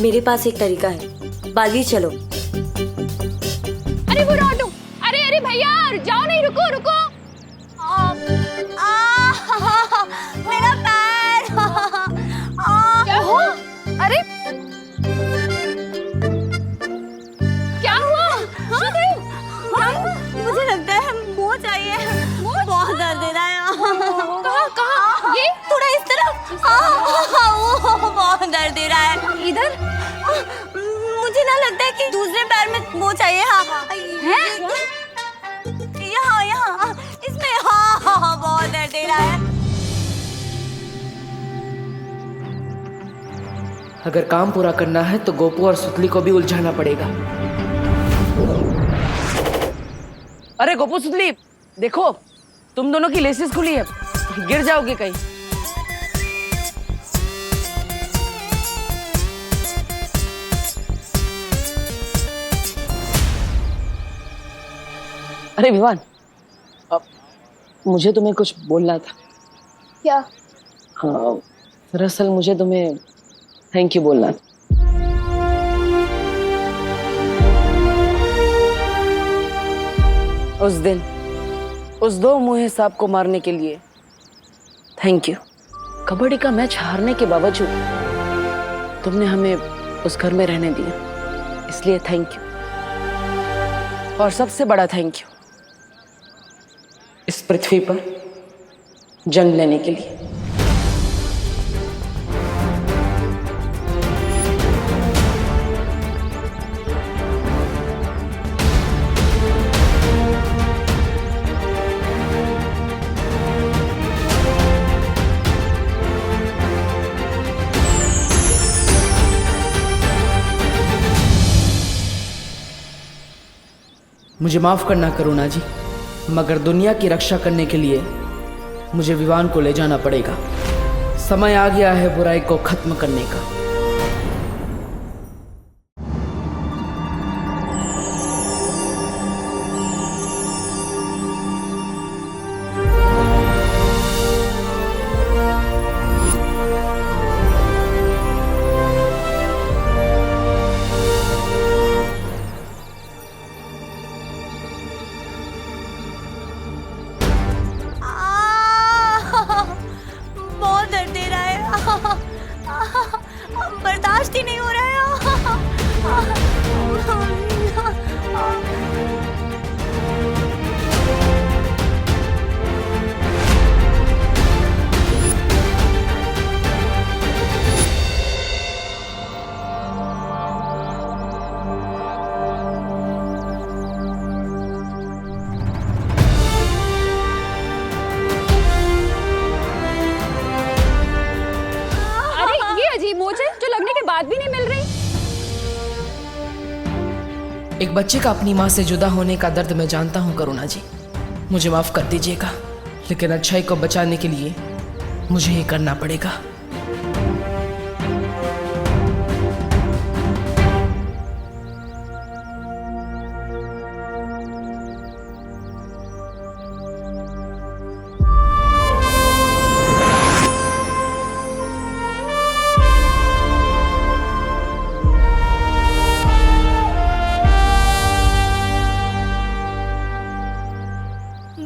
मेरे पास एक तरीका है। बालवीर चलो। अरे वो ऑटो, अरे अरे भैया जाओ नहीं, रुको रुको। मेरा पैर। क्या हुआ? अरे क्या हुआ? मुझे लगता है मोच आई है। बहुत दर्द दे रहा है। कहाँ कहाँ? ये थोड़ा इस तरफ। बहुत दर्द दे रहा है। इधर? मुझे ना लगता है कि दूसरे पैर में मोच आई है। हाँ यहाँ यहाँ इसमें। हाँ बहुत दर्द दे रहा है। अगर काम पूरा करना है तो गोपू और सुतली को भी उलझाना पड़ेगा। अरे गोपू सुतली देखो, तुम दोनों की लेसेस खुली है, गिर जाओगे कहीं। अरे विवान, अब मुझे तुम्हें कुछ बोलना था। क्या? हाँ, दरअसल मुझे तुम्हें थैंक यू बोलना था। उस दिन उस दो मुँहे सांप को मारने के लिए थैंक यू। कबड्डी का मैच हारने के बावजूद तुमने हमें उस घर में रहने दिया, इसलिए थैंक यू। और सबसे बड़ा थैंक यू इस पृथ्वी पर जन्म लेने के लिए। मुझे माफ करना करुणा जी, मगर दुनिया की रक्षा करने के लिए मुझे विवान को ले जाना पड़ेगा। समय आ गया है बुराई को खत्म करने का। बहुत दर्द दे रहा है, बर्दाश्त ही नहीं हो रहा है। अरे ये अजीब मोच है जो लगने के बाद भी नहीं मिल रही। एक बच्चे का अपनी माँ से जुदा होने का दर्द मैं जानता हूँ करुणा जी, मुझे माफ कर दीजिएगा, लेकिन अच्छाई को बचाने के लिए मुझे ये करना पड़ेगा।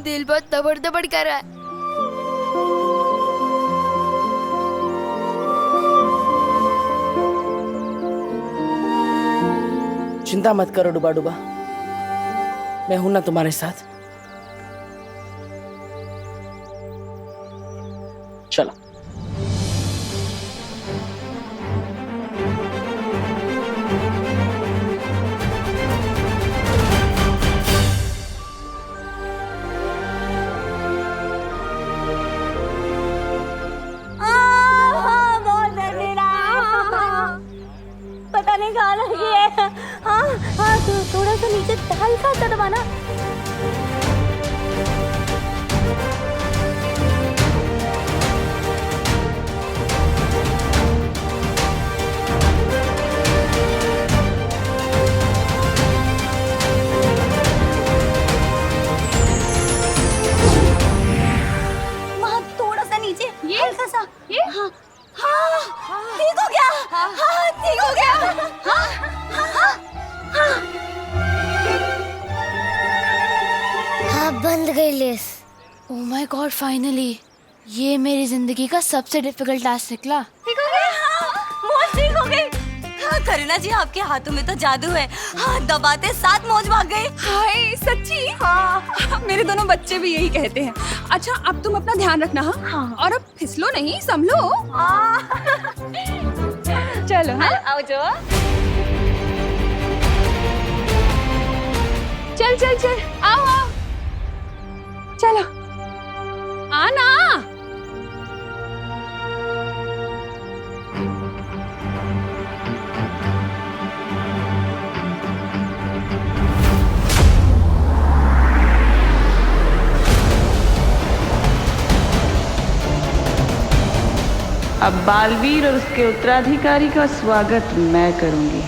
दिल बहुत दबड़ दबड़ कर रहा है। चिंता मत करो डुबा डुबा, मैं हूं ना तुम्हारे साथ। चलो। बहुत दर्द दे रहा है, पता नहीं कहाँ लगी है। हाँ तो थोड़ा सा नीचे हल्का सा दबाना। वहाँ थोड़ा सा नीचे, ये हल्का सा, ये हाँ हाँ ठीक हो गया। हाँ ठीक हो गया। हाँ हाँ हाँ बंद गई less. Oh my God, finally ये मेरी जिंदगी का सबसे डिफिकल्ट टास्क निकला। ठीक हो गई। हाँ मौज ठीक हो गई। हाँ करुणा जी, आपके हाथों में तो जादू है। हाँ दबाते साथ मौज भाग गई। हाय सच्ची? हाँ मेरे दोनों बच्चे भी यही कहते हैं। अच्छा अब तुम अपना ध्यान रखना। हाँ और अब फिसलो नहीं, संभलो। चलो हाँ आओ जो। चल चल चल आओ आओ चलो आना। अब बालवीर और उसके उत्तराधिकारी का स्वागत मैं करूंगी।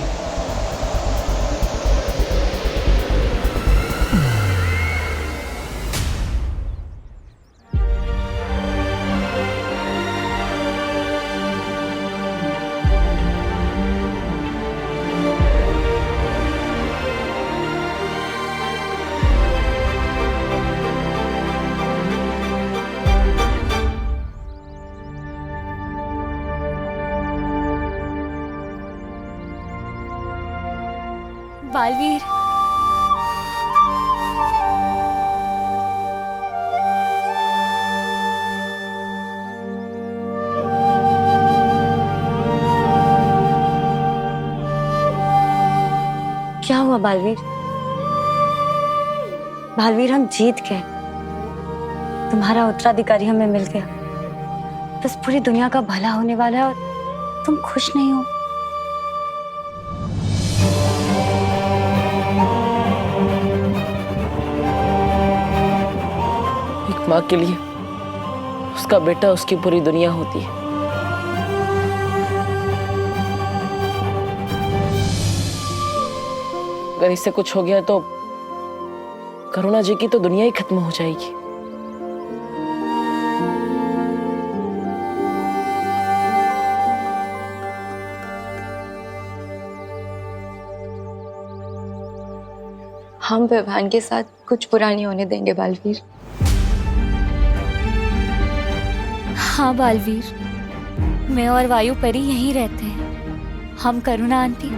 बालवीर? बालवीर, हम जीत गए। तुम्हारा उत्तराधिकारी हमें मिल गया। बस पूरी दुनिया का भला होने वाला है और तुम खुश नहीं हो। एक माँ के लिए उसका बेटा उसकी पूरी दुनिया होती है। अगर इससे कुछ हो गया तो करुणा जी की तो दुनिया ही खत्म हो जाएगी। हम विवान के साथ कुछ बुरा नहीं होने देंगे बालवीर। हाँ बालवीर, मैं और वायु परी यहीं रहते हैं। हम करुणा आंटी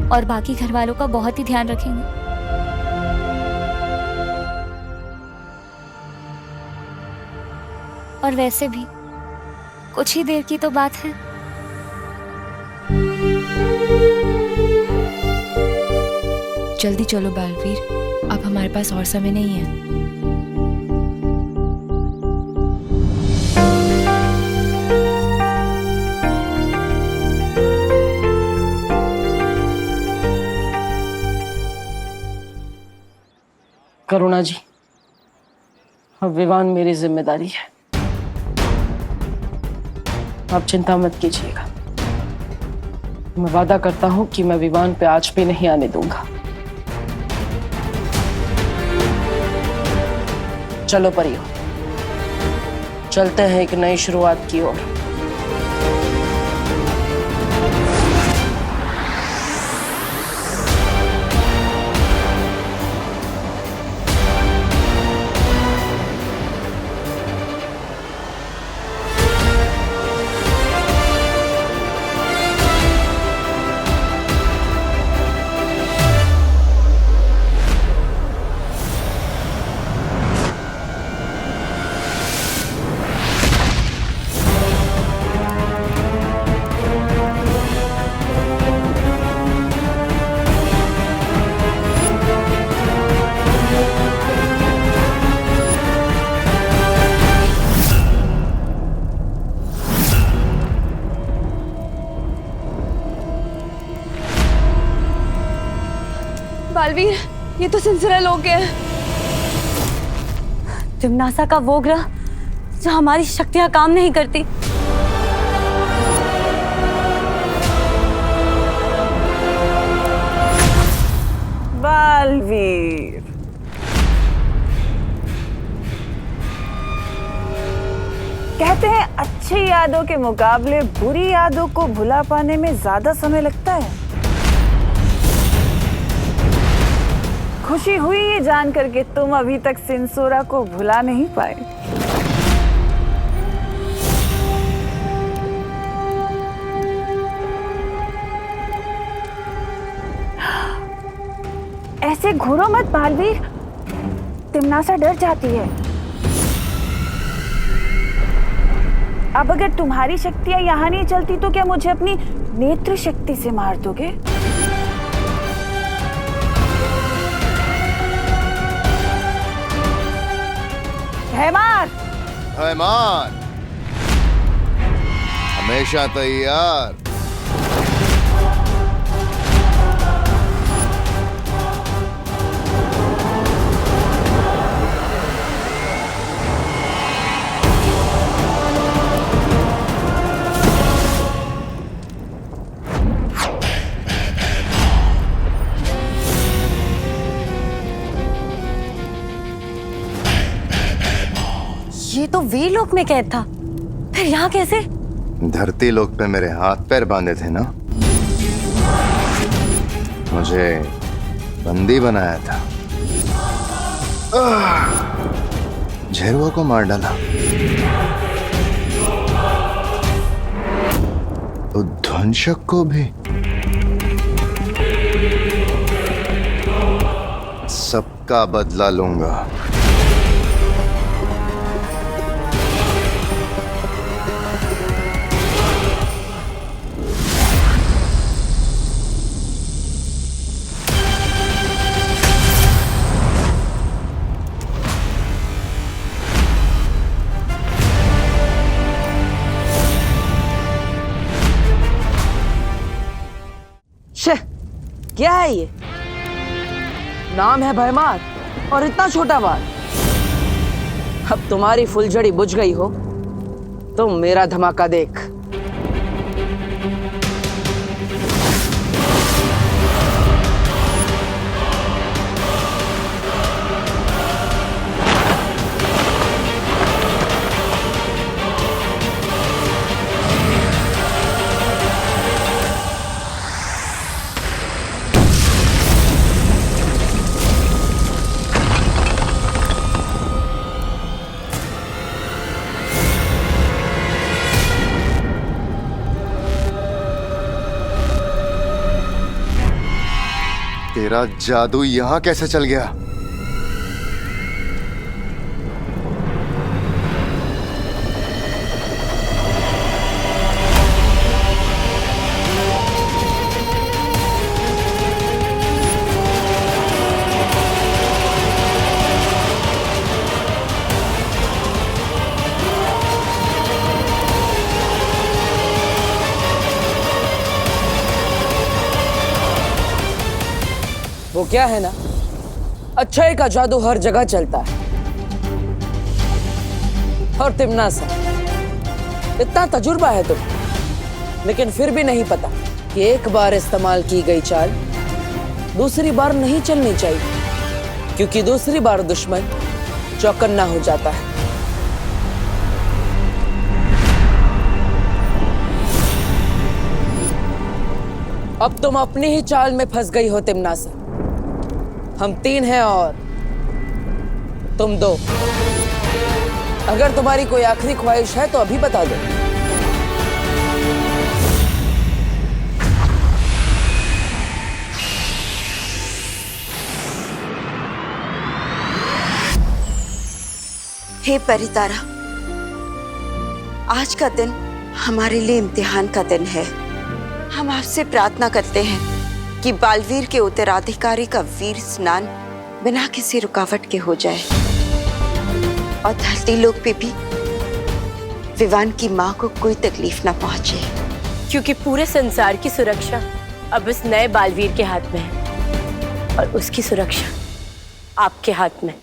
और बाकी घर वालों का बहुत ही ध्यान रखेंगे। और वैसे भी कुछ ही देर की तो बात है। जल्दी चलो बालवीर, अब हमारे पास और समय नहीं है। करुणा जी, अब विवान मेरी जिम्मेदारी है। आप चिंता मत कीजिएगा। मैं वादा करता हूं कि मैं विवान पे आज भी नहीं आने दूंगा। चलो परियो, चलते हैं एक नई शुरुआत की ओर। बालवीर, ये तो सिलसिला लोग गया। तिमनासा का वो ग्रह जो हमारी शक्तियां काम नहीं करती। बालवीर, कहते हैं अच्छी यादों के मुकाबले बुरी यादों को भुला पाने में ज्यादा समय लगता है। खुशी हुई ये जानकर के तुम अभी तक सिंसोरा को भुला नहीं पाए। ऐसे घूरो मत बालवीर, तिमनासा डर जाती है। अब अगर तुम्हारी शक्तियां यहाँ नहीं चलती तो क्या मुझे अपनी नेत्र शक्ति से मार दोगे? हैमान! हैमान! हमेशा तैयार। ये तो वीरलोक में कैद था, फिर यहाँ कैसे? धरती लोक पे मेरे हाथ पैर बांधे थे ना, मुझे बंदी बनाया था। झेरुआ को मार डाला, उद्ध्वंसक को भी। सबका बदला लूंगा। क्या है ये? नाम है भयमार और इतना छोटा बाल। अब तुम्हारी फुलझड़ी बुझ गई हो तो मेरा धमाका देख। तेरा जादू यहाँ कैसे चल गया? वो क्या है ना, अच्छाई का जादू हर जगह चलता है। और तिमना सा इतना तजुर्बा है तुम, लेकिन फिर भी नहीं पता कि एक बार इस्तेमाल की गई चाल दूसरी बार नहीं चलनी चाहिए, क्योंकि दूसरी बार दुश्मन चौकन्ना हो जाता है। अब तुम अपनी ही चाल में फंस गई हो तिमना सा। हम 3 हैं और तुम 2। अगर तुम्हारी कोई आखिरी ख्वाहिश है तो अभी बता दो। हे परितारा, आज का दिन हमारे लिए इम्तिहान का दिन है। हम आपसे प्रार्थना करते हैं कि बालवीर के उत्तराधिकारी का वीर स्नान बिना किसी रुकावट के हो जाए और धरती लोक पे भी विवान की माँ को कोई तकलीफ ना पहुंचे, क्योंकि पूरे संसार की सुरक्षा अब इस नए बालवीर के हाथ में है और उसकी सुरक्षा आपके हाथ में।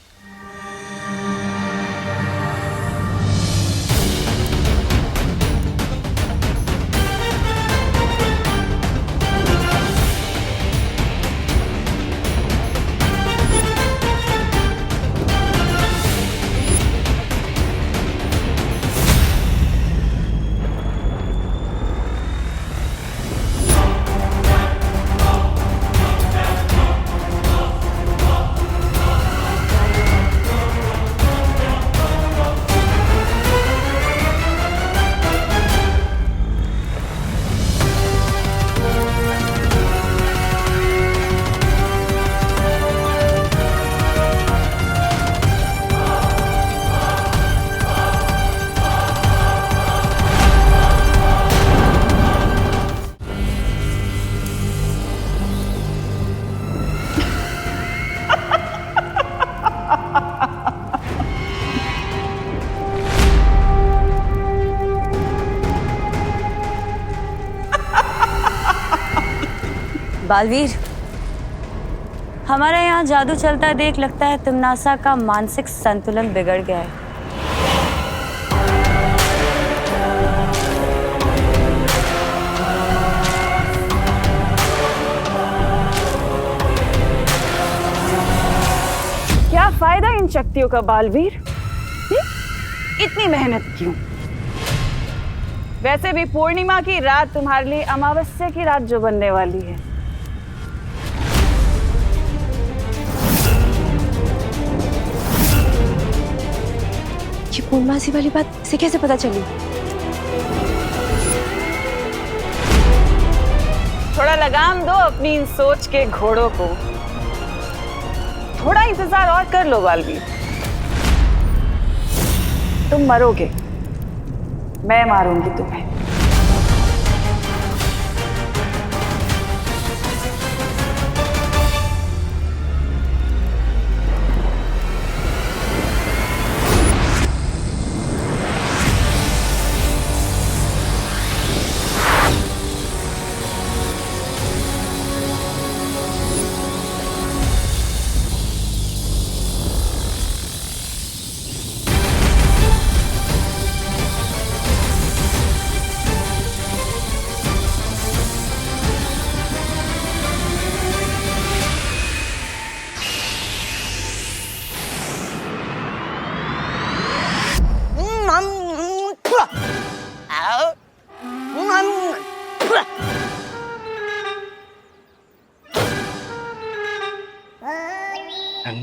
बालवीर, हमारे यहाँ जादू चलता देख लगता है तिमनासा का मानसिक संतुलन बिगड़ गया है। क्या फायदा इन शक्तियों का बालवीर? इतनी मेहनत क्यों? वैसे भी पूर्णिमा की रात तुम्हारे लिए अमावस्या की रात जो बनने वाली है। ये पूर्णमासी वाली बात से कैसे पता चली? थोड़ा लगाम दो अपनी इन सोच के घोड़ों को। थोड़ा इंतजार और कर लो बालवीर। तुम मरोगे, मैं मारूंगी तुम्हें।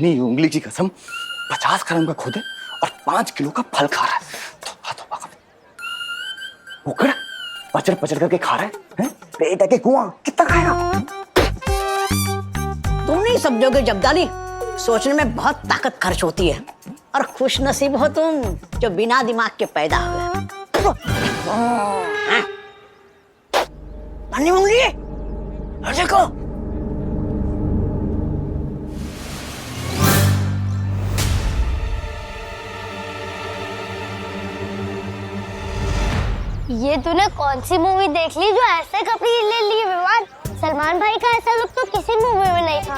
अपनी उंगली की कसम 50 ग्राम का खुद है और 5 किलो का फल खा रहा है। उकड़ पचड़ पचड़ करके खा रहा है? पेट है के कुआं, कितना खाएगा? तुम नहीं समझोगे जब्दाली, सोचने में बहुत ताकत खर्च होती है और खुश नसीब हो तुम जो बिना दिमाग के पैदा हुए। पानी मांग लिए? देखो ये तूने कौन सी मूवी देख ली जो ऐसे कपड़े ले लिए विवान? सलमान भाई का ऐसा लुक तो किसी मूवी में नहीं था।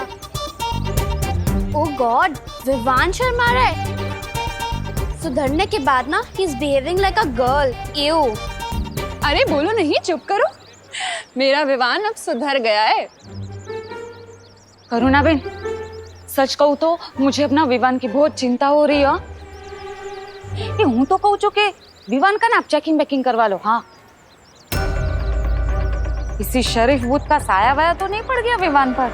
ओह गॉड, विवान शर्मा रहा है। सुधरने के बाद ना he is behaving like a girl. You अरे बोलो नहीं, चुप करो। मेरा विवान अब सुधर गया है। करुणा बेन, सच कहूँ तो मुझे अपना विवान की बहुत चिंता हो रही है। ये हूँ तो कहूँ के विवान का ना आप चेकिंग बैकिंग करवा लो। हाँ, किसी शरीफ भूत का साया वाया तो नहीं पड़ गया विवान पर?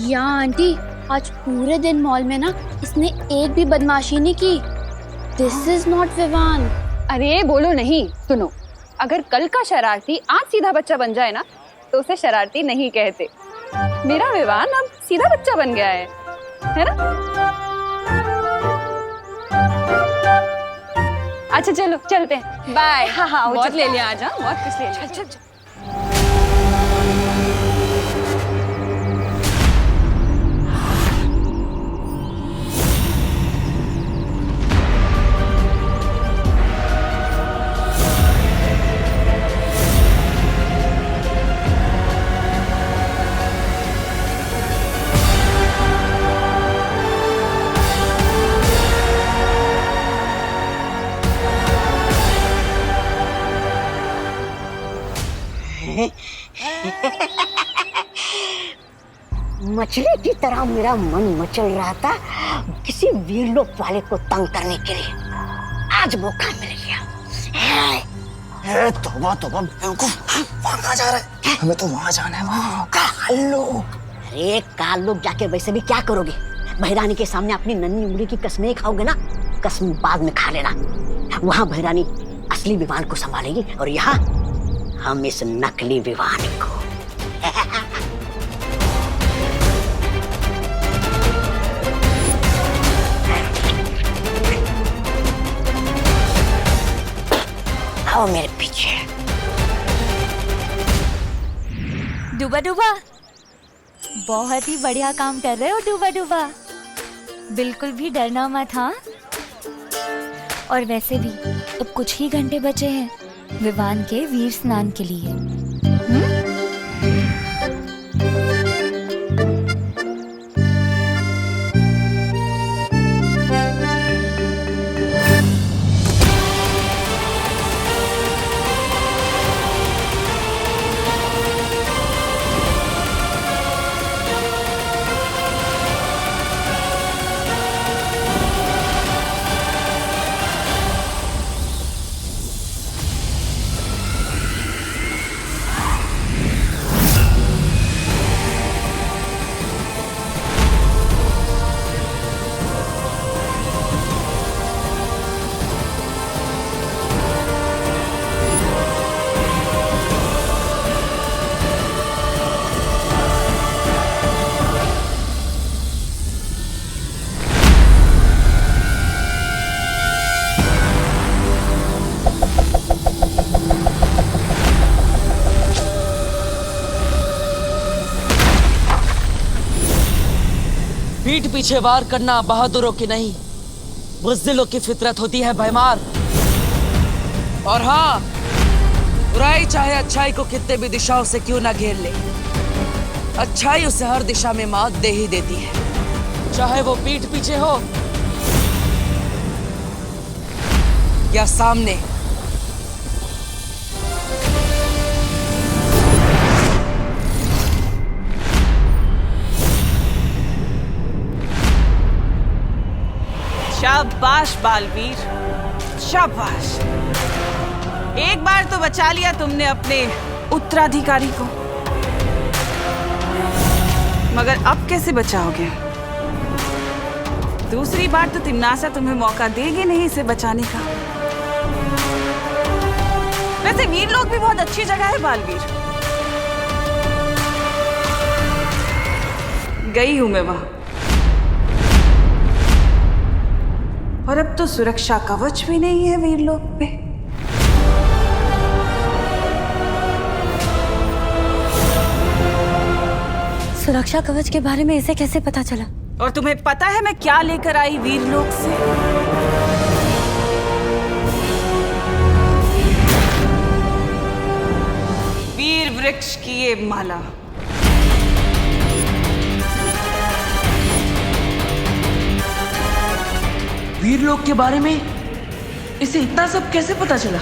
या आंटी, आज पूरे दिन मॉल में ना इसने एक भी बदमाशी नहीं की। This is not Vivaan. अरे बोलो नहीं, सुनो, अगर कल का शरारती आज सीधा बच्चा बन जाए ना तो उसे शरारती नहीं कहते। मेरा विवान अब सीधा बच्चा बन गया है ना? अच्छा चलो चलते हैं, बाय। हाँ, बहुत ले लिया आज, बहुत कुछ ले लिया। चल। मछली की तरह मेरा मन मचल रहा था किसी वीरलोक वाले को तंग करने के लिए। आज मौका मिल गया। तौबा तौबा बेवकूफ, वहाँ कहाँ जा रहा है? हमें तो वहाँ जाना है, वहाँ। अरे काल लोग जाके वैसे भी क्या करोगे? बहरानी के सामने अपनी नन्ही उंगली की कसमें खाओगे ना, कसम बाद में खा लेना। वहाँ बहरानी असली विवान को संभालेगी और यहाँ हम इस नकली विवान को। आओ मेरे पीछे। डूबा डूबा, बहुत ही बढ़िया काम कर रहे हो डूबा डूबा। बिल्कुल भी डरना मत। हाँ, और वैसे भी अब कुछ ही घंटे बचे हैं विवान के वीर स्नान के लिए। पीठ पीछे वार करना बहादुरों की नहीं, बुज़दिलों की फितरत होती है भयमार। और हाँ, बुराई चाहे अच्छाई को कितने भी दिशाओं से क्यों ना घेर ले, अच्छाई उसे हर दिशा में मात दे ही देती है, चाहे वो पीठ पीछे हो या सामने। शाबाश बालवीर, शाबाश। एक बार तो बचा लिया तुमने अपने उत्तराधिकारी को, मगर अब कैसे बचाओगे? दूसरी बार तो तिम्नासा तुम्हें मौका देगी नहीं इसे बचाने का। वैसे वीरलोक भी बहुत अच्छी जगह है बालवीर, गई हूं मैं वहां। और अब तो सुरक्षा कवच भी नहीं है वीरलोक पे। सुरक्षा कवच के बारे में इसे कैसे पता चला? और तुम्हें पता है मैं क्या लेकर आई वीरलोक से? वीर वृक्ष की ये माला। वीरलोक के बारे में इसे इतना सब कैसे पता चला?